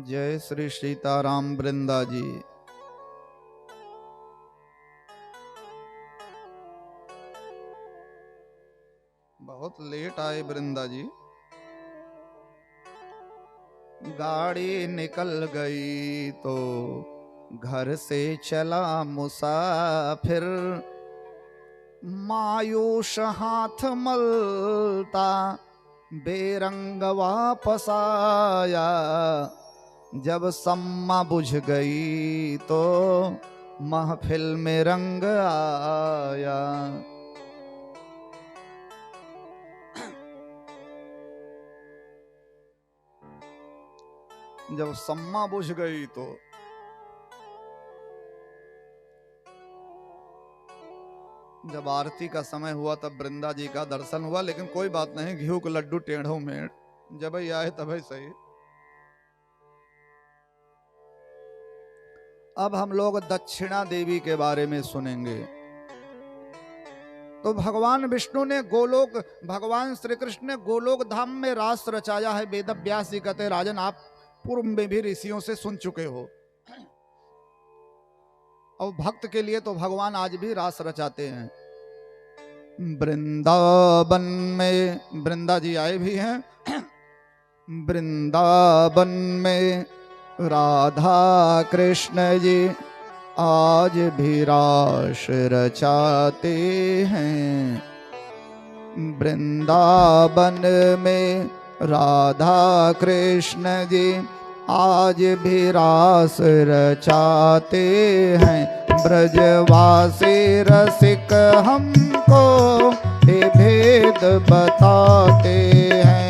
जय श्री सीताराम वृंदा जी। बहुत लेट आए वृंदा जी। गाड़ी निकल गई तो घर से चला मुसाफिर, मायूस हाथ मलता बेरंग वापस आया। जब सम्मा बुझ गई तो महफिल में रंग आया। जब सम्मा बुझ गई तो जब आरती का समय हुआ तब वृंदा जी का दर्शन हुआ। लेकिन कोई बात नहीं, घी के लड्डू टेढ़ों में जब ही आए तब ही सही। अब हम लोग दक्षिणा देवी के बारे में सुनेंगे। तो भगवान विष्णु ने गोलोक, भगवान श्री कृष्ण ने गोलोक धाम में रास रचाया है। वेद व्यास जी कहते राजन आप पूर्व में भी ऋषियों से सुन चुके हो, और भक्त के लिए तो भगवान आज भी रास रचाते हैं। वृंदावन में, वृंदा जी आए भी हैं, वृंदावन में राधा कृष्ण जी आज भी रास रचाते हैं। वृंदावन में राधा कृष्ण जी आज भी रास रचाते हैं। ब्रजवासी रसिक हमको ये भेद बताते हैं।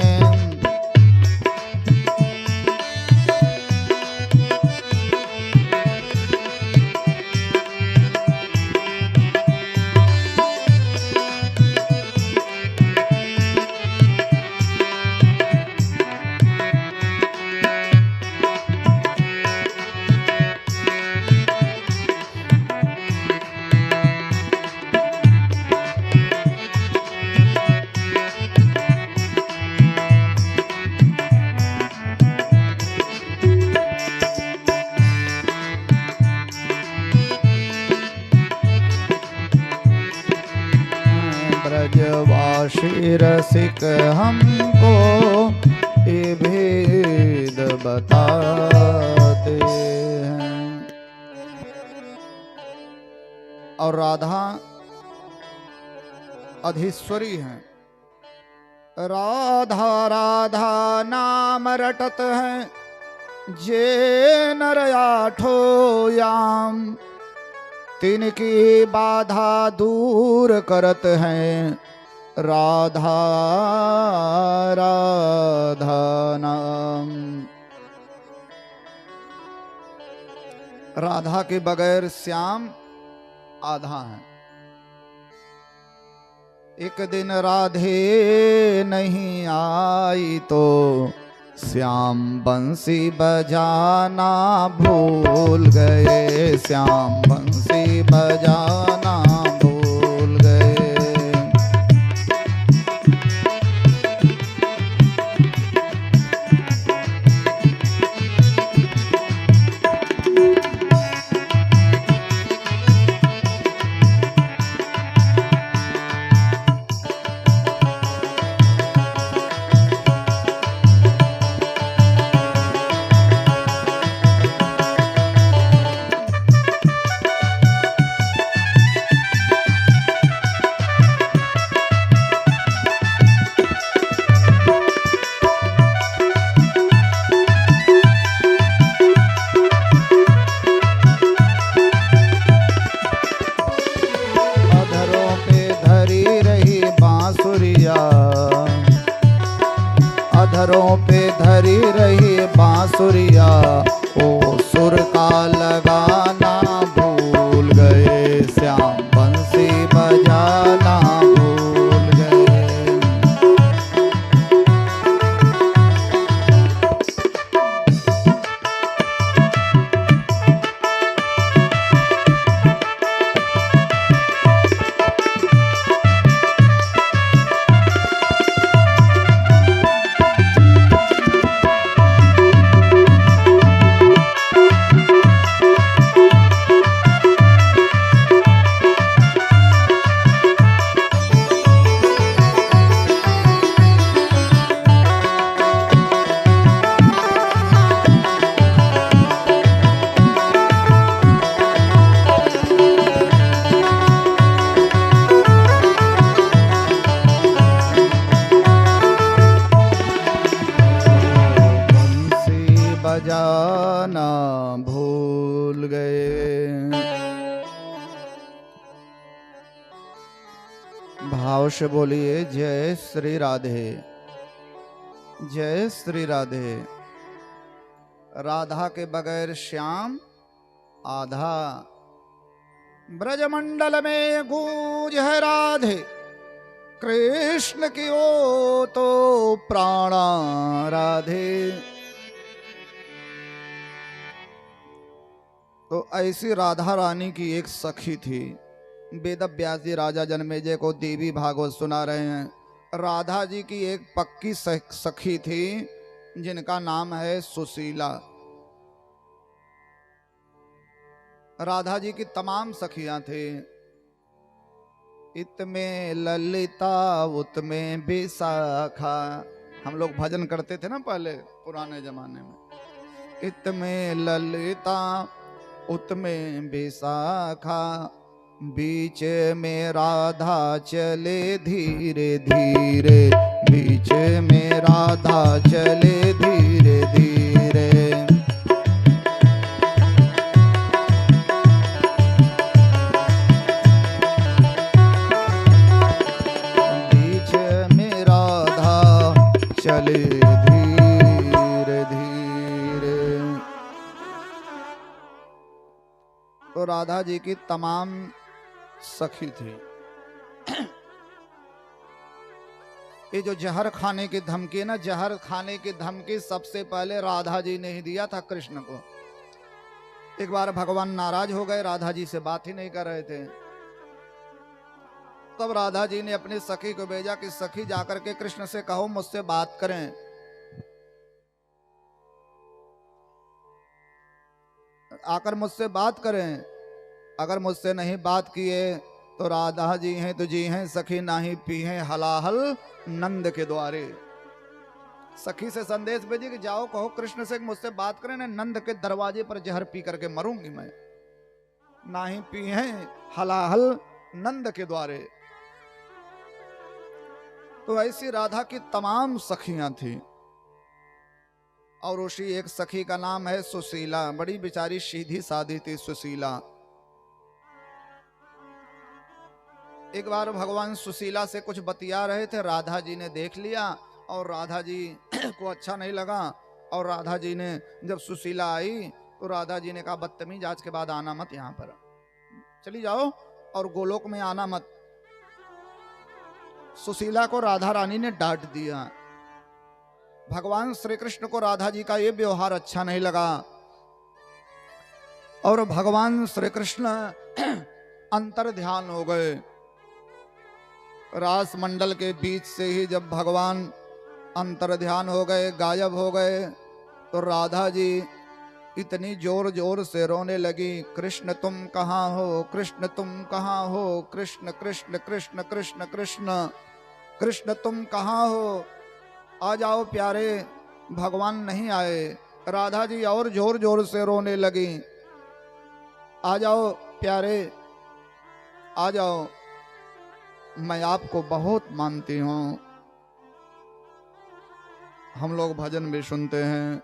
ब्रजवासी रसिक हमको ये भेद बताते हैं। और राधा अधीश्वरी हैं। राधा राधा नाम रटत हैं जे नर आठो याम। तिनकी बाधा दूर करत हैं राधा राधा नाम। राधा के बगैर श्याम आधा है। एक दिन राधे नहीं आई तो श्याम बंसी बजाना भूल गए। श्याम बंसी बजाना भूल गए। अधरों पे धरी रही बांसुरिया, ओ सुर का लगाना भूल गए। श्याम बंसी बजाना भूल गए। भाव से बोलिए जय श्री राधे, जय श्री राधे। राधा के बगैर श्याम आधा, ब्रजमंडल में गूंज है राधे, कृष्ण की ओ तो प्राणा राधे। तो ऐसी राधा रानी की एक सखी थी। वेद व्यास जी राजा जन्मेजय को देवी भागवत सुना रहे हैं। राधा जी की एक पक्की सखी थी जिनका नाम है सुशीला। राधा जी की तमाम सखियां थी। इत में ललिता उत में विशाखा, हम लोग भजन करते थे ना पहले पुराने जमाने में। इत में ललिता उत में विशाखा, बीच में राधा चले धीरे धीरे, बीच में राधा चले धीरे धीरे। बीच में राधा चले धीरे धीरे। तो राधा जी की तमाम सखी थी। ये जो जहर खाने की धमकी है ना, जहर खाने की धमकी सबसे पहले राधा जी ने ही दिया था कृष्ण को। एक बार भगवान नाराज हो गए, राधा जी से बात ही नहीं कर रहे थे। तब राधा जी ने अपनी सखी को भेजा कि सखी जाकर के कृष्ण से कहो मुझसे बात करें। आकर मुझसे बात करें। अगर मुझसे नहीं बात किए तो राधा जी हैं तो जी हैं, सखी नाही पी हैं हलाहल नंद के द्वारे। सखी से संदेश भेजी कि जाओ कहो कृष्ण से मुझसे बात करें ना, नंद के दरवाजे पर जहर पी करके मरूंगी मैं। नाही पी हैं हलाहल नंद के द्वारे। तो ऐसी राधा की तमाम सखियां थी और उसी एक सखी का नाम है सुशीला। बड़ी बेचारी सीधी सादी थी सुशीला। एक बार भगवान सुशीला से कुछ बतिया रहे थे, राधा जी ने देख लिया और राधा जी को अच्छा नहीं लगा। और राधा जी ने जब सुशीला आई तो राधा जी ने कहा बदतमीज, आज के बाद आना मत, यहाँ पर चली जाओ और गोलोक में आना मत। सुशीला को राधा रानी ने डांट दिया। भगवान श्री कृष्ण को राधा जी का ये व्यवहार अच्छा नहीं लगा और भगवान श्री कृष्ण अंतर ध्यान हो गए। रास मंडल के बीच से ही जब भगवान अंतर ध्यान हो गए, गायब हो गए, तो राधा जी इतनी जोर जोर से रोने लगी, कृष्ण तुम कहाँ हो, कृष्ण तुम कहाँ हो, कृष्ण कृष्ण कृष्ण कृष्ण कृष्ण कृष्ण तुम कहाँ हो, आ जाओ प्यारे। भगवान नहीं आए। राधा जी और जोर जोर से रोने लगी, आ जाओ प्यारे, आ जाओ, मैं आपको बहुत मानती हूँ। हम लोग भजन भी सुनते हैं,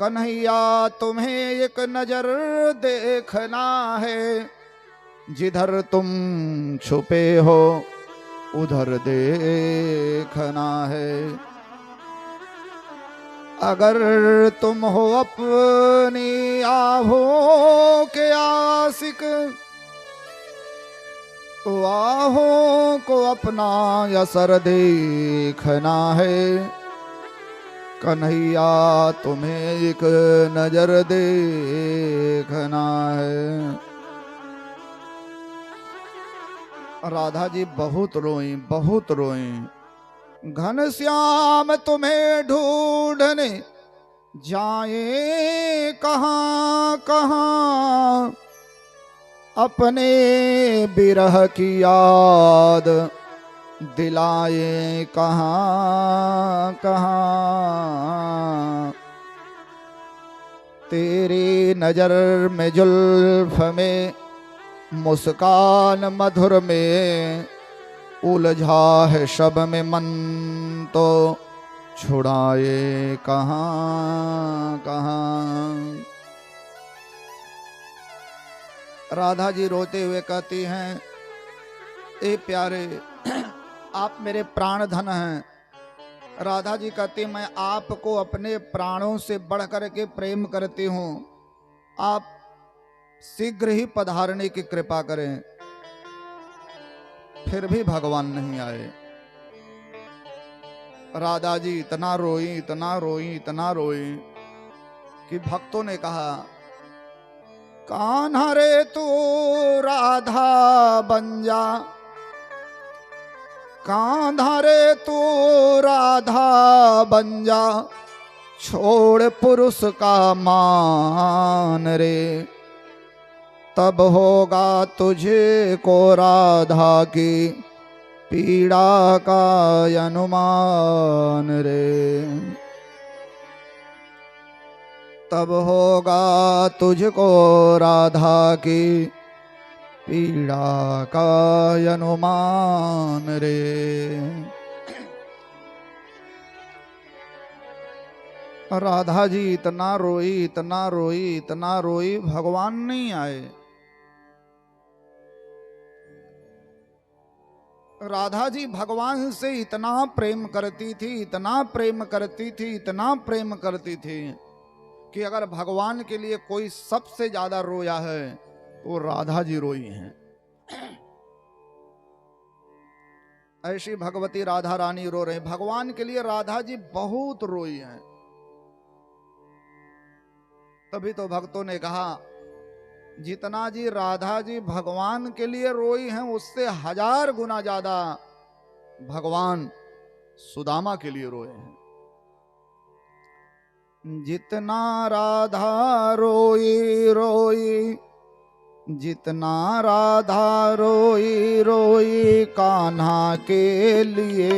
कन्हैया तुम्हें एक नजर देखना है, जिधर तुम छुपे हो उधर देखना है। अगर तुम हो अपनी आहों के आशिक तो आहों को अपना असर देखना है। कन्हैया तुम्हें एक नजर देखना है। राधा जी बहुत रोई, बहुत रोई। घनश्याम तुम्हें ढूंढने जाए कहाँ कहाँ, अपने बिरह की याद दिलाए कहाँ कहाँ। तेरी नजर में जुल्फ में मुस्कान मधुर में उलझा है शब में मन, तो छुड़ाए कहाँ कहाँ। राधा जी रोते हुए कहती हैं, ए प्यारे, आप मेरे प्राण धन हैं। राधा जी कहती, मैं आपको अपने प्राणों से बढ़कर के प्रेम करती हूँ, आप शीघ्र ही पधारने की कृपा करें। फिर भी भगवान नहीं आए। राधा जी इतना रोई, इतना रोई, इतना रोई कि भक्तों ने कहा, कान्हा रे तू राधा बन जा, कान्हा रे तू राधा बन जा, छोड़ पुरुष का मान रे, तब होगा तुझे को राधा की पीड़ा का अनुमान रे, तब होगा तुझको राधा की पीड़ा का अनुमान रे। राधा जी इतना रोई, इतना रोई, इतना रोई, भगवान नहीं आए। राधा जी भगवान से इतना प्रेम करती थी, इतना प्रेम करती थी, इतना प्रेम करती थी कि अगर भगवान के लिए कोई सबसे ज्यादा रोया है तो राधा जी रोई हैं। ऐसी भगवती राधा रानी रो रहे, भगवान के लिए राधा जी बहुत रोई हैं। तभी तो भक्तों ने कहा, जितना जी राधा जी भगवान के लिए रोई हैं उससे 1000 गुना ज्यादा भगवान सुदामा के लिए रोए हैं। जितना राधा रोई रोई, जितना राधा रोई रोई कान्हा के लिए,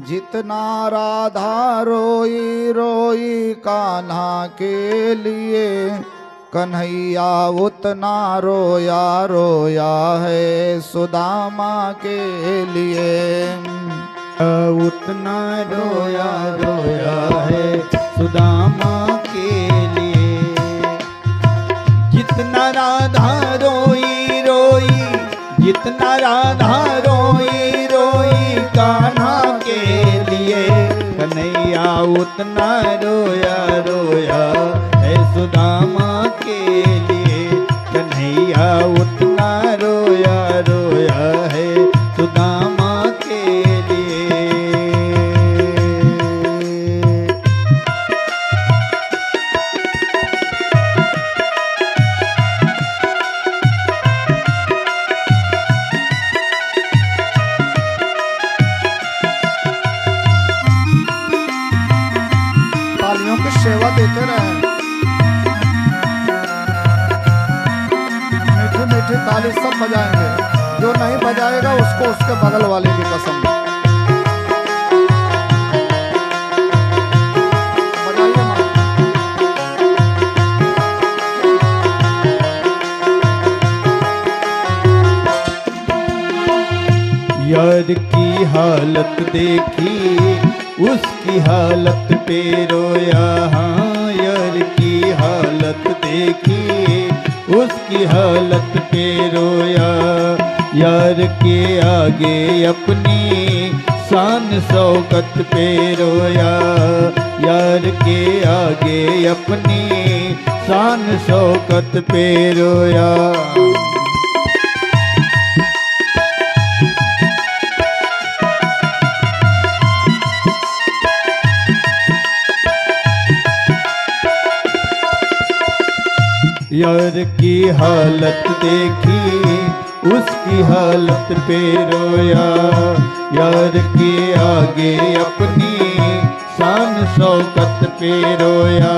जितना राधा रोई रोई कान्हा के लिए, कन्हैया उतना रोया रोया है सुदामा के लिए, उतना रोया रोया है सुदामा के लिए। जितना राधा रोई रोई, जितना राधा रोई रोई कान्हा के लिए, कन्हैया उतना रोया रोया है सुदामा के लिए, कन्हैया उतना रोया रोया है सुदामा के लिए। तालियों की सेवा देते रहे, मीठी मीठी ताली सब बजाएंगे, जो नहीं बजाएगा उसको उसके बगल वाले की कसम। बजाइए माँ। यार की हालत देखी उसकी हालत पे रोया, हाँ यार की हालत देखी उसकी हालत पे रोया, यार के आगे अपनी शान शौकत पे रोया, यार के आगे अपनी शान शौकत पे रोया। यार की हालत देखी उसकी हालत पे रोया, यार के आगे अपनी शान शौकत पे रोया।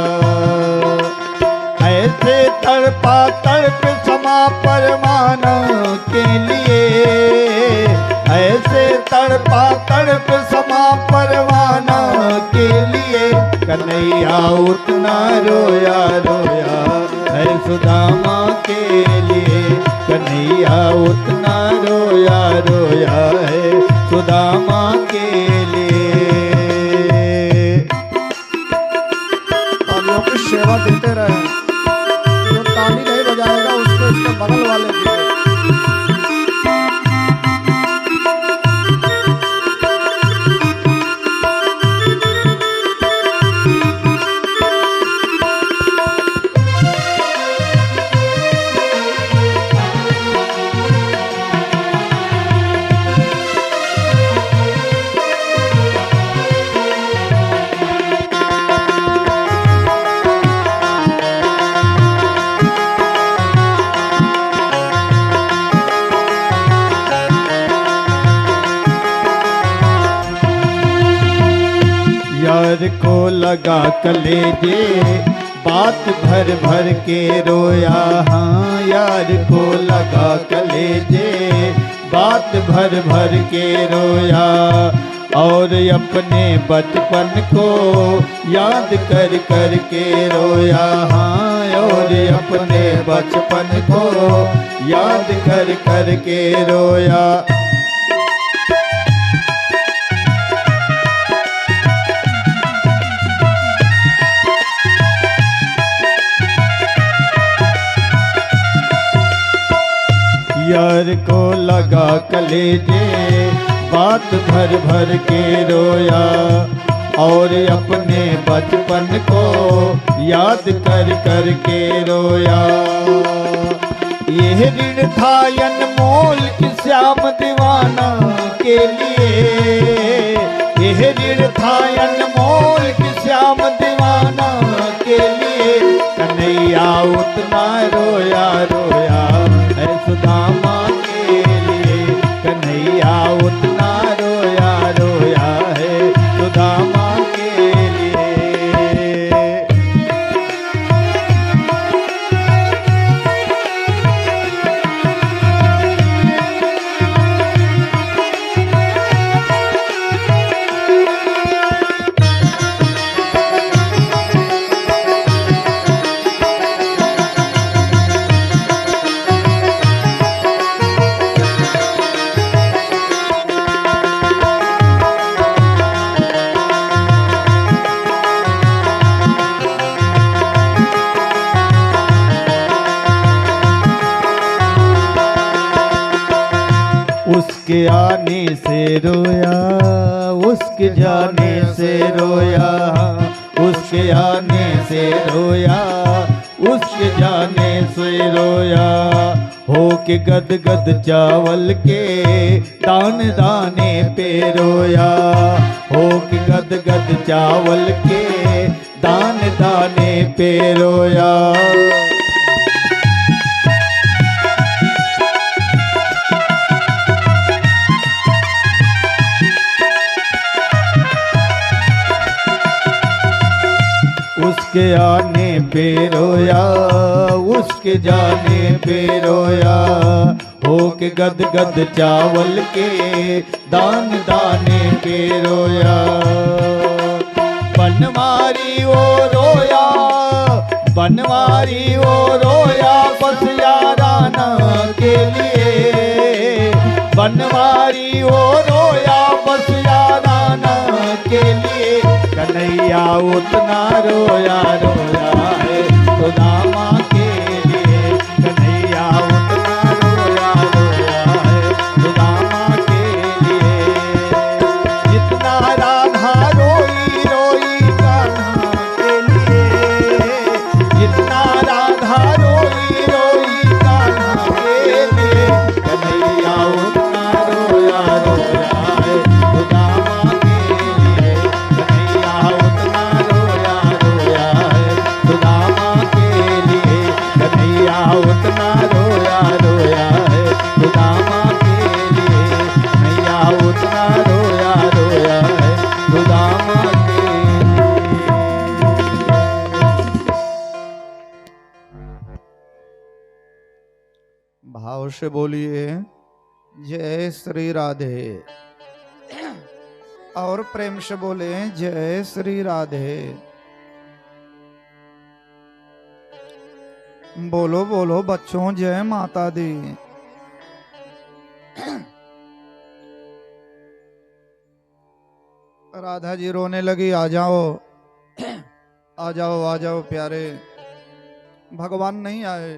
ऐसे तड़पा तड़प समा परमाना के लिए, ऐसे तड़पा तड़प समा परवाना के लिए, कन्हैया उतना रोया रोया है सुदामा के लिए, कन्हैया उतना रोया रोया है सुदामा के लिए। तालियों की सेवा देते रहे, जो ताली नहीं बजाएगा उसको यार को लगा कलेजे बात भर भर के रोया। हाँ यार को लगा कलेजे बात भर भर के रोया। और अपने बचपन को याद कर कर के रोया। हाँ और अपने बचपन को याद कर कर के रोया। यार को लगा कलेजे बात भर भर के रोया। और अपने बचपन को याद कर कर के रोया। यह ऋण था अनमोल इस श्याम दीवाना के लिए। यह ऋण था अनमोल इस श्याम दीवाना के लिए। कन्हैया उतना रोया रोया है सुदामा के लिए। कन्हैया उतना रोया रोया है सुदामा के लिए। उसके आने से रोया उसके जाने से रोया। उसके आने से रोया उसके जाने से रोया। हो के गद गद चावल के दान दाने पे रोया। हो के गद गद चावल के दान दाने पे रोया। उसके आने पे रोया उसके जाने पे रोया। हो के गद गद चावल के दान दाने पे रोया। बनवारी वो रोया बनवारी वो रोया बस याराना के लिए। बनवारी वो रोया बस याराना के लिए। कन्हैया उतना रोया रोया है सुदामा के लिए। कन्हैया उतना रोया रोया है सुदामा के लिए। जितना राधा रोई रोई कान्हा के लिए। जितना राधा रोई रोई कान्हा के लिए। कन्हैया उतना रोया रोया है सुदामा के लिए। कन्हैया उतना रोया रोया है सुदामा के लिए। कन्हैया उतना रोया रोया है सुदामा के लिए। कन्हैया उतना रोया रोया है सुदामा के लिए। भाव से बोलिए जय श्री राधे। और प्रेम से बोले जय श्री राधे। बोलो बोलो बच्चों जय माता दी। राधा जी रोने लगी। आ जाओ आ जाओ आ जाओ प्यारे। भगवान नहीं आए।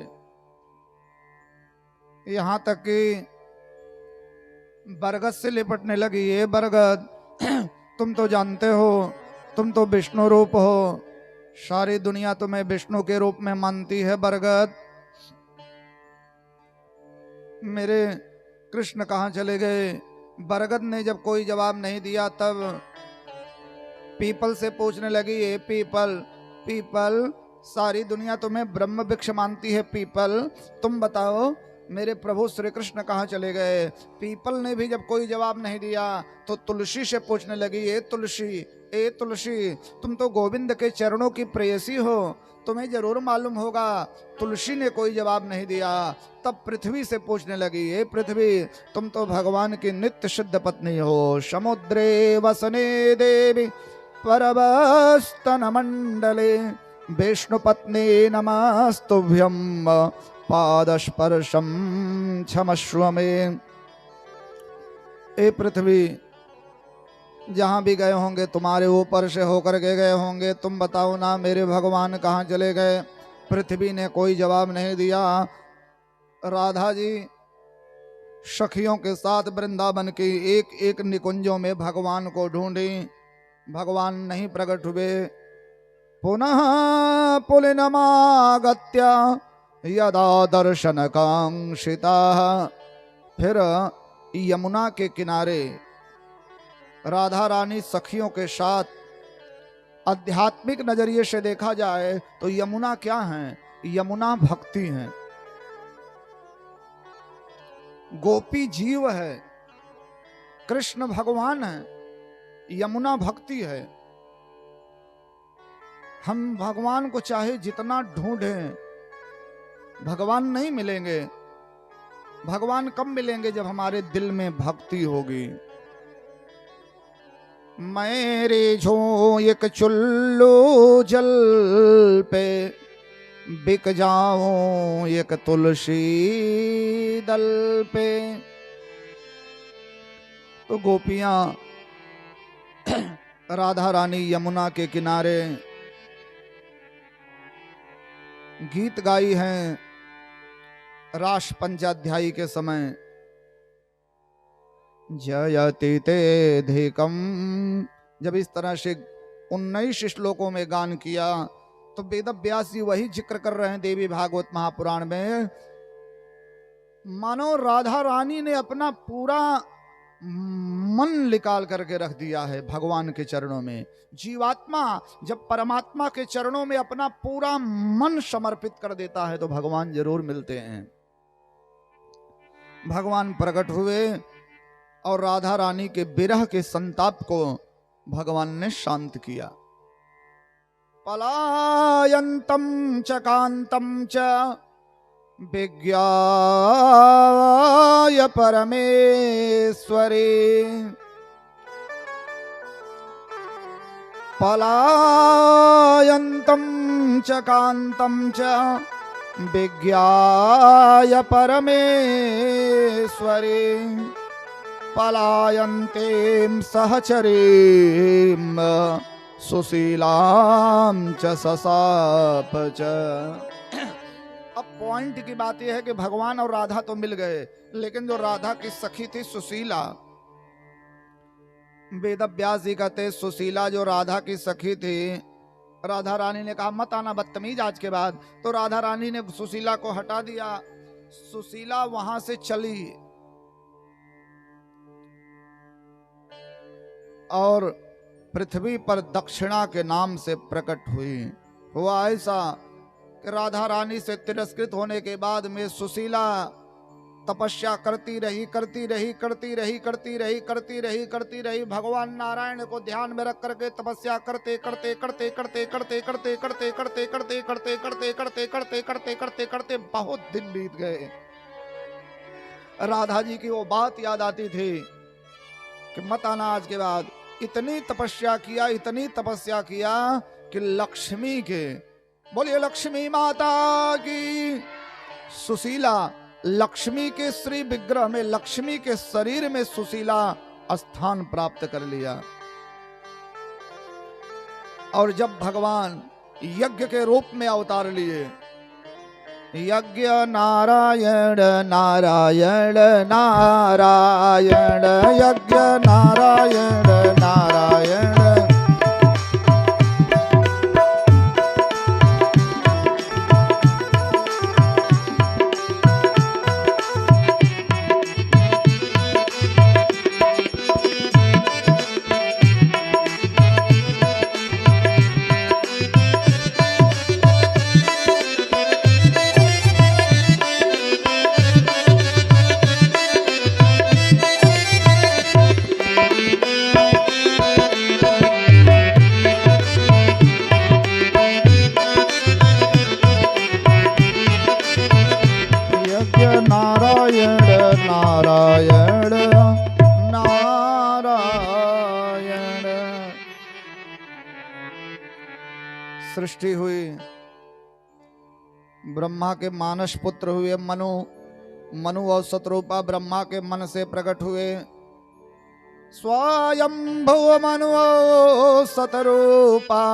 यहाँ तक कि बरगद से लिपटने लगी। ये बरगद तुम तो जानते हो तुम तो विष्णु रूप हो। सारी दुनिया तुम्हें विष्णु के रूप में मानती है। बरगद मेरे कृष्ण कहाँ चले गए। बरगद ने जब कोई जवाब नहीं दिया तब पीपल से पूछने लगी। ये पीपल पीपल सारी दुनिया तुम्हें ब्रह्म वृक्ष मानती है। पीपल तुम बताओ मेरे प्रभु श्री कृष्ण कहाँ चले गए। पीपल ने भी जब कोई जवाब नहीं दिया तो तुलसी से पूछने लगी, ए तुलसी, तुम तो गोविंद के चरणों की प्रेयसी हो, तुम्हें जरूर मालूम होगा। तुलसी ने कोई जवाब नहीं दिया। तब पृथ्वी से पूछने लगी, ए पृथ्वी, तुम तो भगवान की नित्य शुद्ध पत्नी हो। समुद्रे वसने देवी परवस्तन मंडले विष्णु पत्नी नमस्तुभ्यम पादस्पर्शम क्षमस्व में। ए पृथ्वी, जहां भी गए होंगे तुम्हारे ऊपर से होकर के गए होंगे, तुम बताओ ना मेरे भगवान कहाँ चले गए। पृथ्वी ने कोई जवाब नहीं दिया। राधा जी सखियों के साथ वृंदावन की एक एक निकुंजों में भगवान को ढूंढी, भगवान नहीं प्रकट हुए। पुनः पुलिनमागत्य यदा दर्शन कांक्षिता, फिर यमुना के किनारे राधा रानी सखियों के साथ, आध्यात्मिक नजरिए से देखा जाए तो यमुना क्या है? यमुना भक्ति है, गोपी जीव है, कृष्ण भगवान है, यमुना भक्ति है। हम भगवान को चाहे जितना ढूंढें, भगवान नहीं मिलेंगे। भगवान कब मिलेंगे? जब हमारे दिल में भक्ति होगी। मैं रेझो एक चुल्लू जल पे, बिक जाऊं एक तुलसी दल पे। तो गोपियां राधा रानी यमुना के किनारे गीत गाई हैं। रास पंचाध्यायी के समय जयति ते धिकम, जब इस तरह से 19 श्लोकों में गान किया तो वेद व्यास जी वही जिक्र कर रहे हैं देवी भागवत महापुराण में। मानो राधा रानी ने अपना पूरा मन निकाल करके रख दिया है भगवान के चरणों में। जीवात्मा जब परमात्मा के चरणों में अपना पूरा मन समर्पित कर देता है तो भगवान जरूर मिलते हैं। भगवान प्रकट हुए और राधा रानी के विरह के संताप को भगवान ने शांत किया। पलायंतम च कांतम च विज्ञाय परमेश्वरे, पलायंतम च कांतम च विज्ञाय परमेश्वरे, पलायन्तीं सहचरीं सुशीलां च ससाप च। अब पॉइंट की बात यह है कि भगवान और राधा तो मिल गए, लेकिन जो राधा की सखी थी सुशीला, वेद व्यास जी कहते सुशीला जो राधा की सखी थी, राधा रानी ने कहा मत आना बदतमीज आज के बाद, तो राधा रानी ने सुशीला को हटा दिया। सुशीला वहां से चली और पृथ्वी पर दक्षिणा के नाम से प्रकट हुई। हुआ ऐसा कि राधा रानी से तिरस्कृत होने के बाद में सुशीला तपस्या करती रही। भगवान नारायण को ध्यान में रख करके तपस्या करते बहुत दिन बीत गए। राधा जी की वो बात याद आती थी कि मत आना आज के बाद। इतनी तपस्या किया कि लक्ष्मी के, बोलिए लक्ष्मी माता की, सुशीला लक्ष्मी के श्री विग्रह में, लक्ष्मी के शरीर में सुशीला स्थान प्राप्त कर लिया। और जब भगवान यज्ञ के रूप में अवतार लिए, यज्ञ नारायण नारायण नारायण, यज्ञ नारायण नारायण, नारायण नारायण नारायण। सृष्टि हुई, ब्रह्मा के मानस पुत्र हुए मनु। मनु और शतरूपा ब्रह्मा के मन से प्रकट हुए। स्वयंभुव मनु शतरूपा,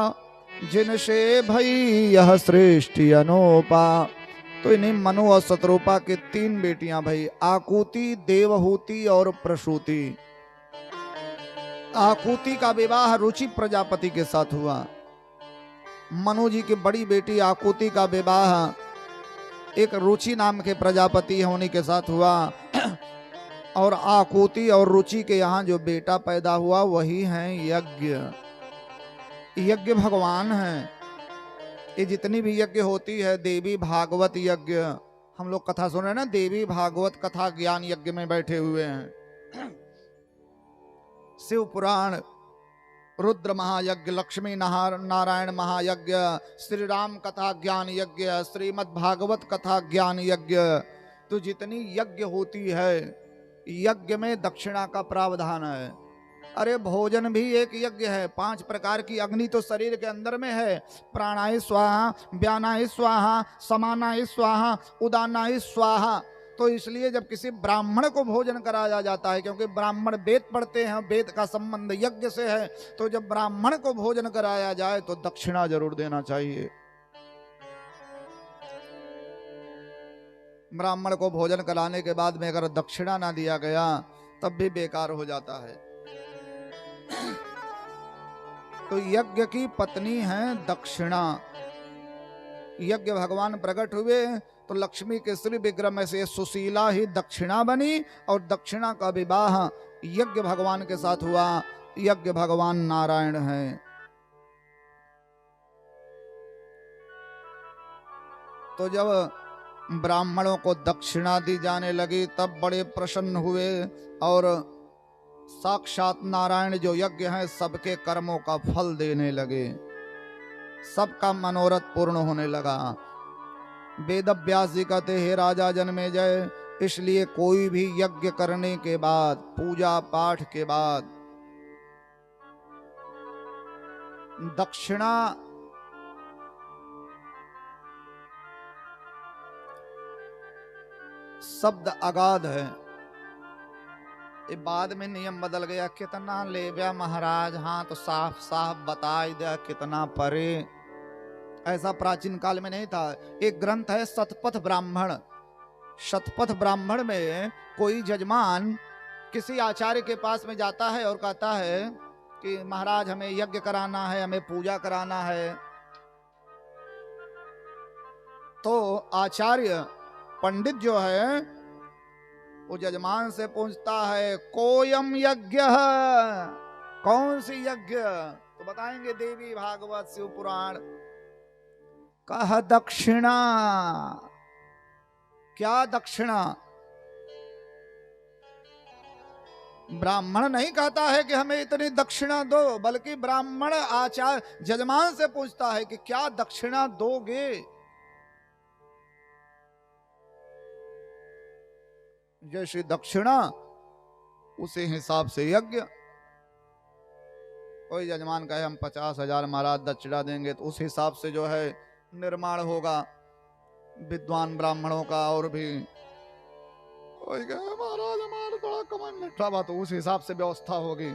जिनसे भई यह सृष्टि अनूपा। तो इन्हीं मनु और शतरूपा के 3 बेटियां भई, आकुति, देवहूति और प्रसूति। आकुति का विवाह रुचि प्रजापति के साथ हुआ। मनु जी की बड़ी बेटी आकुति का विवाह एक रुचि नाम के प्रजापति होने के साथ हुआ। और आकुति और रुचि के यहाँ जो बेटा पैदा हुआ वही है यज्ञ। यज्ञ भगवान हैं। ये जितनी भी यज्ञ होती है, देवी भागवत यज्ञ, हम लोग कथा सुन रहे हैं ना, देवी भागवत कथा ज्ञान यज्ञ में बैठे हुए हैं। शिव पुराण, रुद्र महायज्ञ, लक्ष्मी नारायण महायज्ञ, श्री राम कथा ज्ञान यज्ञ, श्रीमद् भागवत कथा ज्ञान यज्ञ। तो जितनी यज्ञ होती है, यज्ञ में दक्षिणा का प्रावधान है। अरे भोजन भी एक यज्ञ है। 5 प्रकार की अग्नि तो शरीर के अंदर में है। प्राणाय स्वाहा, व्यानाय स्वाहा, समानाय स्वाहा, उदानाय स्वाहा। तो इसलिए जब किसी ब्राह्मण को भोजन कराया जाता है, क्योंकि ब्राह्मण वेद पढ़ते हैं, वेद का संबंध यज्ञ से है, तो जब ब्राह्मण को भोजन कराया जाए तो दक्षिणा जरूर देना चाहिए। ब्राह्मण को भोजन कराने के बाद में अगर दक्षिणा ना दिया गया तब भी बेकार हो जाता है। तो यज्ञ की पत्नी है दक्षिणा। यज्ञ भगवान प्रकट हुए तो लक्ष्मी के श्री विग्रह में से सुशीला ही दक्षिणा बनी, और दक्षिणा का विवाह यज्ञ भगवान के साथ हुआ। यज्ञ भगवान नारायण हैं। तो जब ब्राह्मणों को दक्षिणा दी जाने लगी तब बड़े प्रसन्न हुए, और साक्षात नारायण जो यज्ञ हैं सबके कर्मों का फल देने लगे। सबका मनोरथ पूर्ण होने लगा। वेद व्यास जी कहते, हे राजा जन्मेजय, इसलिए कोई भी यज्ञ करने के बाद, पूजा पाठ के बाद दक्षिणा शब्द अगाध है। ये बाद में नियम बदल गया। कितना ले गया महाराज, हाँ तो साफ साफ बता ही दिया कितना परे। ऐसा प्राचीन काल में नहीं था। एक ग्रंथ है शतपथ ब्राह्मण। शतपथ ब्राह्मण में कोई जजमान किसी आचार्य के पास में जाता है और कहता है कि महाराज हमें यज्ञ कराना है, हमें पूजा कराना है। तो आचार्य पंडित जो है वो जजमान से पूछता है, कोयम यज्ञ, कौन सी यज्ञ? तो बताएंगे देवी भागवत शिव पुराण। कह दक्षिणा। क्या दक्षिणा? ब्राह्मण नहीं कहता है कि हमें इतनी दक्षिणा दो, बल्कि ब्राह्मण आचार्य जजमान से पूछता है कि क्या दक्षिणा दोगे? जैसे दक्षिणा उसी हिसाब से यज्ञ। कोई जजमान कहे हम 50,000 महाराज दक्षिणा देंगे, तो उस हिसाब से जो है निर्माण होगा विद्वान ब्राह्मणों का। और भी कोई कहे महाराज हमारा थोड़ा कमन मिठा बात, तो उस हिसाब से व्यवस्था होगी।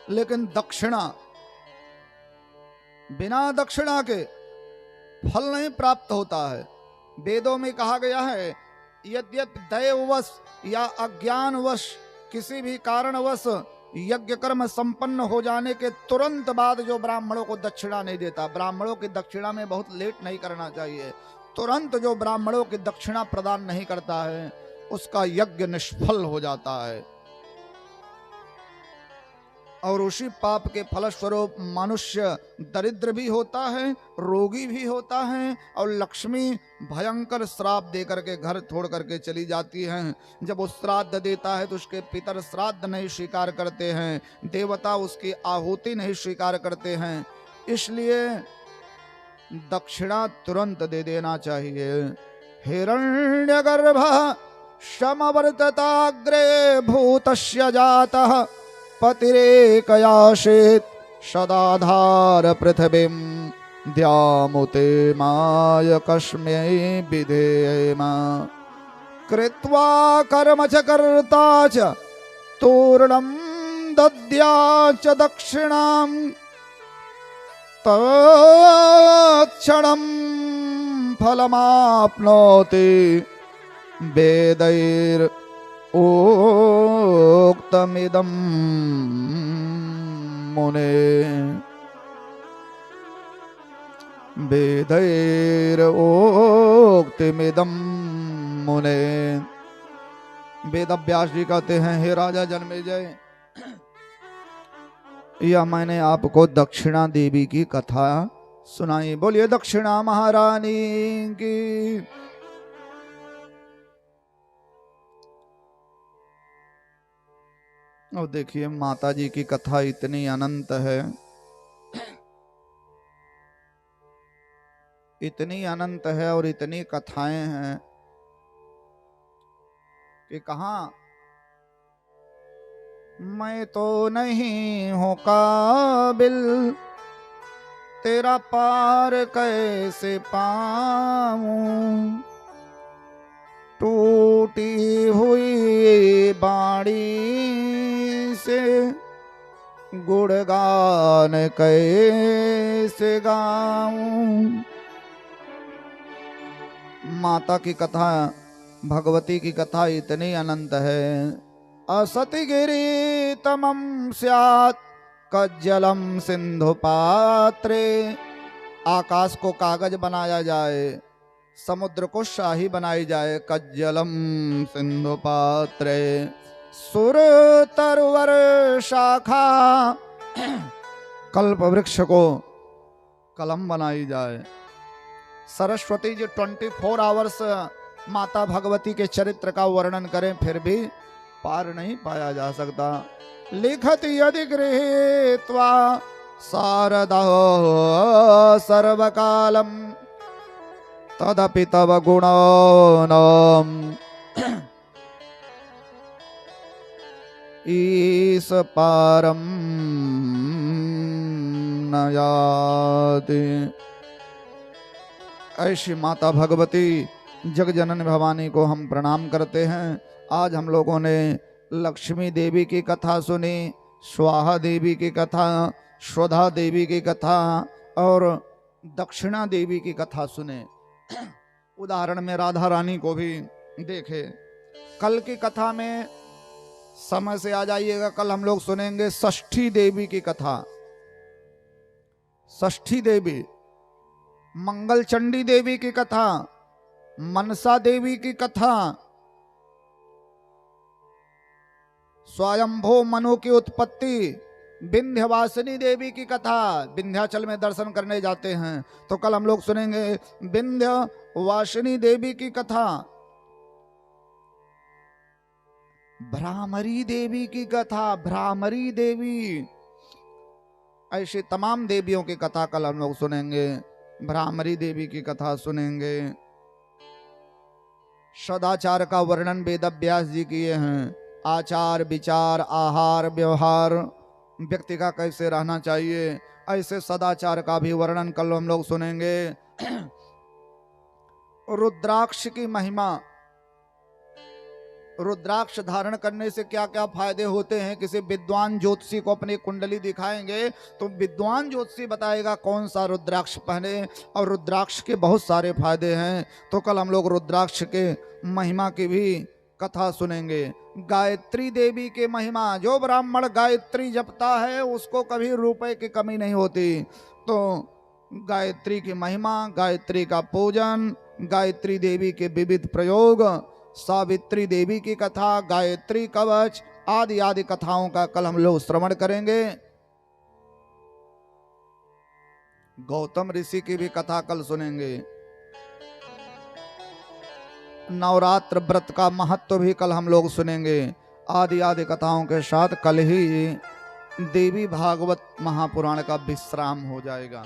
लेकिन दक्षिणा, बिना दक्षिणा के फल नहीं प्राप्त होता है। वेदों में कहा गया है, यद्यपि दैववश या अज्ञानवश किसी भी कारणवश यज्ञ कर्म संपन्न हो जाने के तुरंत बाद जो ब्राह्मणों को दक्षिणा नहीं देता, ब्राह्मणों की दक्षिणा में बहुत लेट नहीं करना चाहिए। तुरंत जो ब्राह्मणों की दक्षिणा प्रदान नहीं करता है उसका यज्ञ निष्फल हो जाता है। और उसी पाप के फलस्वरूप मनुष्य दरिद्र भी होता है, रोगी भी होता है, और लक्ष्मी भयंकर श्राप दे करके घर छोड़ करके चली जाती हैं। जब वो श्राद्ध देता है तो उसके पितर श्राद्ध नहीं स्वीकार करते हैं, देवता उसकी आहुति नहीं स्वीकार करते हैं। इसलिए दक्षिणा तुरंत दे देना चाहिए। हिरण्यगर्भ समवर्तताग्रे भूतस्य जातः पतिरेकयाशेत् सदाधार पृथिवीं द्यामुते माय कस्मै विधेयेम कृत्वा कर्म च कर्ता च तूर्णं दद्या च दक्षिणां तत्क्षणं फलमाप्नोति वेदैर् उक्तमिदं मुने वेदैर् उक्तमिदं मुने। वेद व्यास जी कहते हैं, हे राजा जन्मेजय, यह मैंने आपको दक्षिणा देवी की कथा सुनाई। बोलिए दक्षिणा महारानी की। और देखिए माता जी की कथा इतनी अनंत है, इतनी अनंत है और इतनी कथाएं हैं कि कहाँ मैं तो नहीं हूँ काबिल, तेरा पार कैसे पाऊं, टूटी हुई बाणी से गुणगान कैसे गाऊं। माता की कथा, भगवती की कथा इतनी अनंत है। असति गिरि तमं स्यात् कज्जलम सिंधु पात्रे। आकाश को कागज बनाया जाए, समुद्र को शाही बनाई जाए, कज्जलम सिंधु पात्रे। सुर तरवर शाखा, कल्प वृक्ष को कलम बनाई जाए। सरस्वती जी 24 आवर्स माता भगवती के चरित्र का वर्णन करें फिर भी पार नहीं पाया जा सकता। लिखति यदि गृहीत्वा शारदा सर्वकालम तदपि तव गुणानाम ईश पारम न याति। ऐसी माता भगवती जगजनन भवानी को हम प्रणाम करते हैं। आज हम लोगों ने लक्ष्मी देवी की कथा सुनी, स्वाहा देवी की कथा, स्वधा देवी की कथा और दक्षिणा देवी की कथा सुने। उदाहरण में राधा रानी को भी देखे। कल की कथा में समय से आ जाइएगा, कल हम लोग सुनेंगे षष्ठी देवी की कथा। षष्ठी देवी, मंगल चंडी देवी की कथा, मनसा देवी की कथा, स्वयंभू मनु की उत्पत्ति, विंध्यवासिनी देवी की कथा। विंध्याचल में दर्शन करने जाते हैं तो कल हम लोग सुनेंगे विंध्यवासिनी देवी की कथा, भ्रामरी देवी की कथा। भ्रामरी देवी, ऐसे तमाम देवियों की कथा कल हम लोग सुनेंगे। भ्रामरी देवी की कथा सुनेंगे। सदाचार का वर्णन वेद व्यास जी किए हैं। आचार विचार आहार व्यवहार व्यक्ति का कैसे रहना चाहिए, ऐसे सदाचार का भी वर्णन कल हम लोग सुनेंगे। रुद्राक्ष की महिमा, रुद्राक्ष धारण करने से क्या क्या फायदे होते हैं। किसी विद्वान ज्योतिषी को अपनी कुंडली दिखाएंगे तो विद्वान ज्योतिषी बताएगा कौन सा रुद्राक्ष पहने, और रुद्राक्ष के बहुत सारे फायदे हैं। तो कल हम लोग रुद्राक्ष के महिमा की भी कथा सुनेंगे। गायत्री देवी के महिमा, जो ब्राह्मण गायत्री जपता है उसको कभी रुपए की कमी नहीं होती। तो गायत्री की महिमा, गायत्री का पूजन, गायत्री देवी के विविध प्रयोग, सावित्री देवी की कथा, गायत्री कवच आदि आदि कथाओं का कल हम लोग श्रवण करेंगे। गौतम ऋषि की भी कथा कल सुनेंगे। नवरात्र व्रत का महत्व भी कल हम लोग सुनेंगे। आदि आदि कथाओं के साथ कल ही देवी भागवत महापुराण का विश्राम हो जाएगा।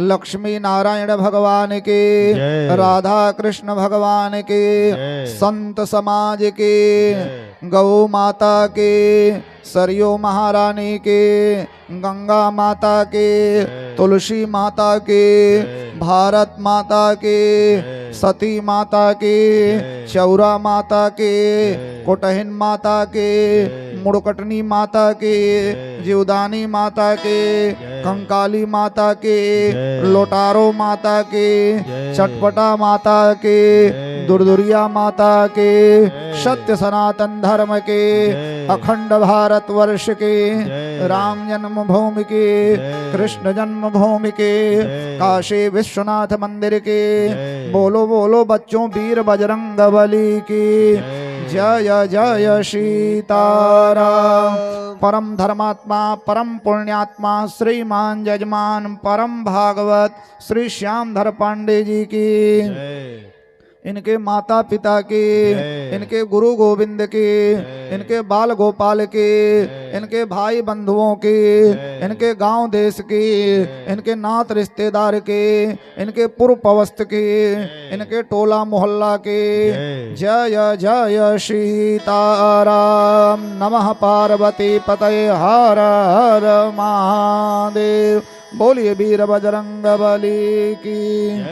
लक्ष्मी नारायण भगवान के, जय। राधा कृष्ण भगवान के, जय। संत समाज के, गौ माता के, सरयू महारानी के, गंगा माता के, तुलसी माता के, भारत माता के, सती माता के, चौरा माता के, कोटहिन माता के, मुड़कटनी माता के, जीवदानी माता के, कंकाली माता के, लोटारो माता के, चटपटा माता के, दुर्दुरिया माता के, सत्य सनातन धर्म के, अखंड भारत वर्ष के, राम जन्मभूमि के, कृष्ण जन्मभूमि के, काशी विश्वनाथ मंदिर के, बोलो बोलो बच्चों वीर बजरंग बली की जय जय सीताराम। परम धर्मात्मा परम पुण्यात्मा श्रीमान जजमान परम भागवत श्री श्यामधर पांडे जी की, इनके माता पिता के, इनके गुरु गोविंद के, इनके बाल गोपाल के, इनके भाई बंधुओं के, इनके गांव देश के, इनके नात रिश्तेदार के, इनके पूर्व पवस्त के, इनके टोला मोहल्ला के जय जय सीताराम। नमः पार्वती पतये हर हर महादेव। बोलिए वीर बजरंग बली की।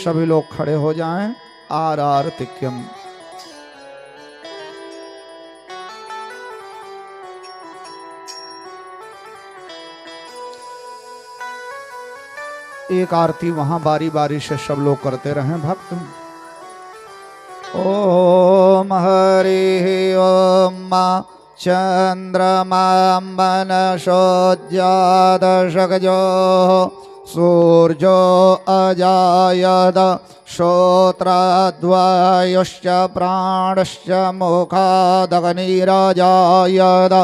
सभी लोग खड़े हो जाएं। आर आर तिक्यम। एक आरती वहां बारी बारी से सब लोग करते रहें भक्त। ओम हरि ओम चंद्रमा मनसोज्जातशकजो सूर्यो अजायत श्रोत्रद्वयश्च प्राणश्च मुखादग्निरजायत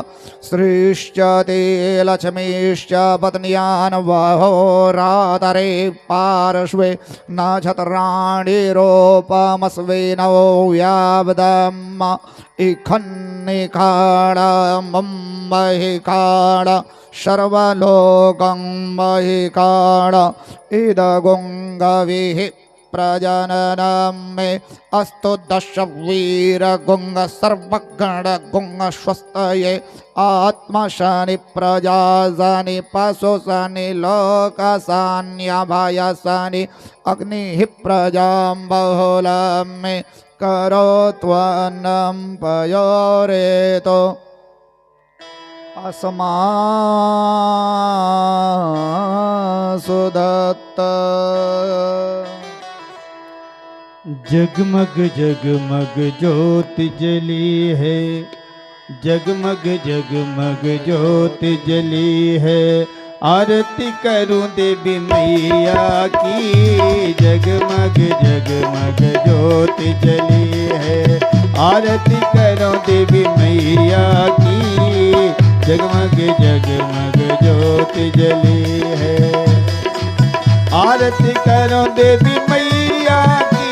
श्रीश्च ते लक्ष्मीश्च पत्न्यान्वहोरातरे पार्श्वे नक्षत्राणिरूपमस्विनो व्यावदम् इखन्निखाणमम्महिखाण सर्वलोकं महिकाण इदगुङ्गविः प्रजननं मे अस्तु दशवीरगुङ्ग सर्वगणगुङ्ग स्वस्तये आत्मशनि प्रजासनि पशुसनि लोकसान्यभयसनि अग्निः प्रजां बहुलं मे करोत्वन्नं पयोरेतो अस्मासुदत्त। जगमग जगमग ज्योति जली है, जगमग जगमग ज्योति जली है, आरती करूं देवी मैया की। जगमग जगमग ज्योति जली है, आरती करो देवी मैया की। जगमग जगमग ज्योति जली है, आरती करो देवी मैया की।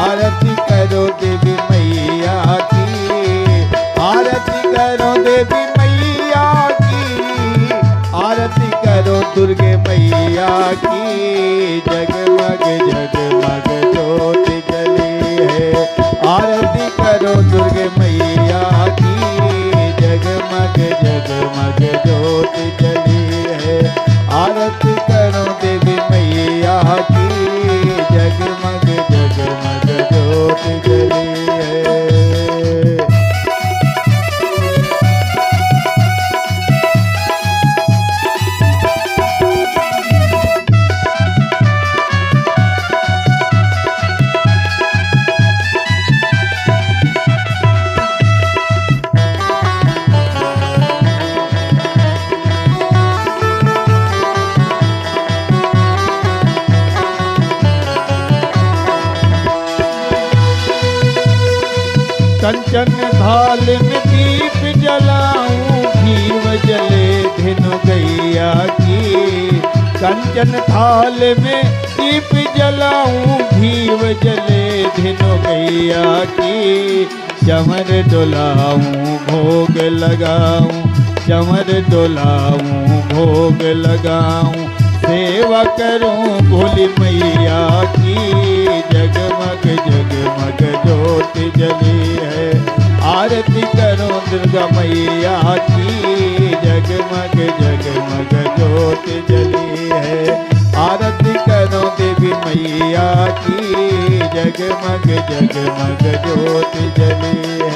आरती करो देवी मैया की, आरती करो देवी मैया की। आरती करो दुर्गे मैया की। जगमग जगमग ज्योति जली है, आरती करो दुर्गे मैया की। जगमग जगमग ज्योति जली है, आरती करो देवी मैया की। जगमग जगमग ज्योति जली है। कंचन थाल में दीप जलाऊं, घीव जले धिनु गैया की। कंचन थाल में दीप जलाऊं, घीव जले धिनु गैया की। चमर डोलाऊं भोग लगाऊं, चमर डोलाऊं भोग लगाऊं। सेवा करूं भोली मैया की, जगमग जगमग ज्योति जली है। आरती करूं दुर्गा मैया की, जगमग जगमग ज्योति जली है। आरती करूं देवी मैया की, जगमग जगमग ज्योति जली है।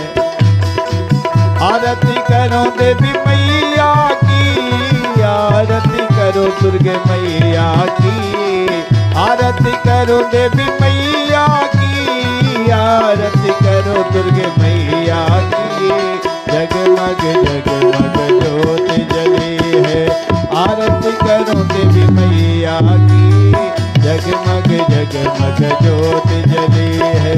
आरती करो देवी मैया की, आरती करो दुर्गे मैया की, आरती करो देवी मैया की, आरती करो दुर्गे मैया की, जगमग जगमग ज्योति जली है। आरती करो देवी मैया की, जगमग जगमग ज्योति जली है।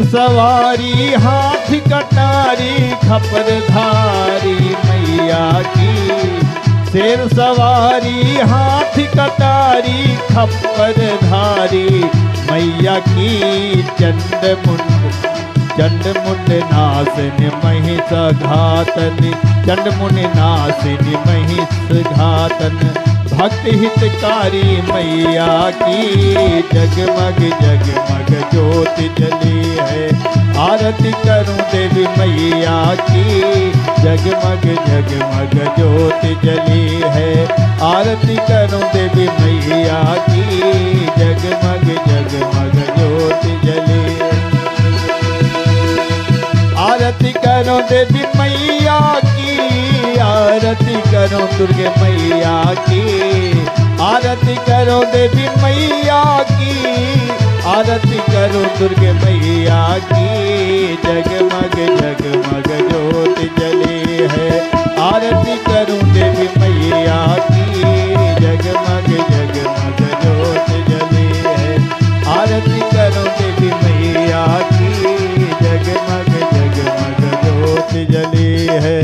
सवारी हाथ कटारी खपर धारी मैया की, शेर सवारी हाथ कटारी खपर धारी मैया की। चंड मुंड नासिनी महिष घातन, चंड मुंड नासिनी महिष घातन, भक्त हितकारी मैया की, जगमग जगमग ज्योति जली है। आरती करूं देवी मैया की, जगमग जगमग ज्योति जली है। आरती करूं देवी मैया की, जगमग जगमग ज्योति जली है। आरती करो देवी मैया की, आरती करो दुर्गे मैया की, आरती करो देवी मैया की, आरती करो दुर्गे मैया की, जगमग जगमग ज्योति जली है। आरती करूं देवी मैया की, जगमग जगमग ज्योति जली है। आरती करो देवी मैया की, जगमग जगमग ज्योति जली है।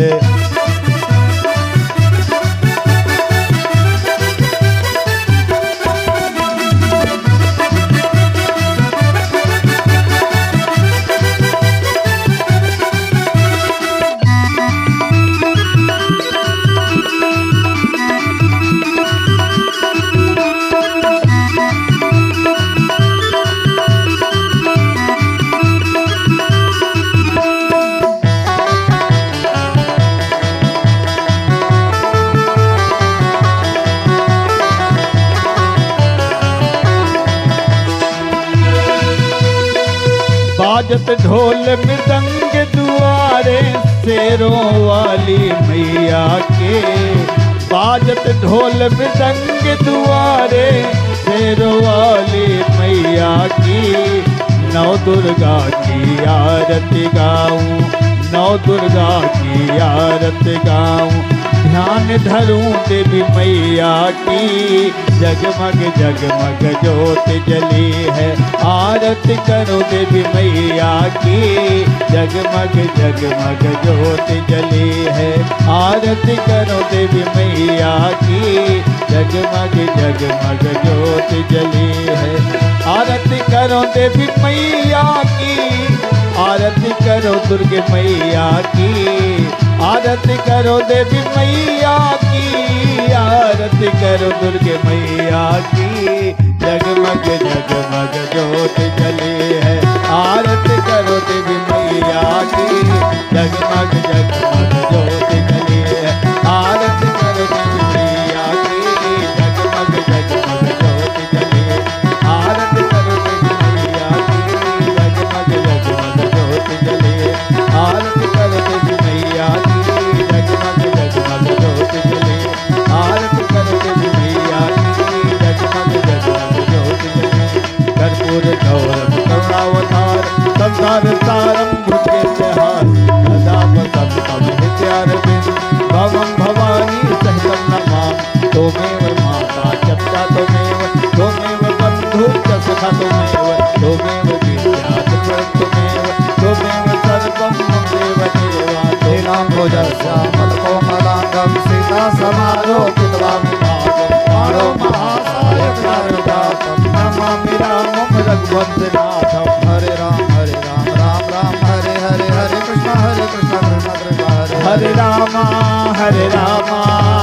बाजत ढोल मृदंग दुआरे शेरों वाली मैया के, बाजत ढोल मृदंग दुआरे शेरों वाली मैया की। नौ दुर्गा की आरती गाऊं, नौ दुर्गा की आरती गाऊं, ध्यान धरूं देवी मैया की, जगमग जगमग ज्योति जली है। आरती करो देवी मैया की, जगमग जगमग ज्योति जली है। आरती करो देवी मैया की, जगमग जगमग ज्योति जली है। आरती करो देवी मैया की, आरती करो दुर्गे मैया की, आरती करो देवी मैया की, आरती करो दुर्गे मैया की, जगमग जगमग ज्योति जली है। आरती करो देवी मैया की, जगमग जगमग ज्योति जली है। आरती करो देवी मैया की, जगमग जगमग ज्योति जली है। आरती करो देवी मैया की, जगमग जगमग ज्योति जली है। आरती करो देवी मैया की, जगमग जगमग ज्योति जली है। आरती करो देवी मैया की, जगमग जगमग ज्योति जली है। कर्पूर गौरम करुणावतार, संसार सारम भुजगेन्द्रहार, सदा वसंतम रामा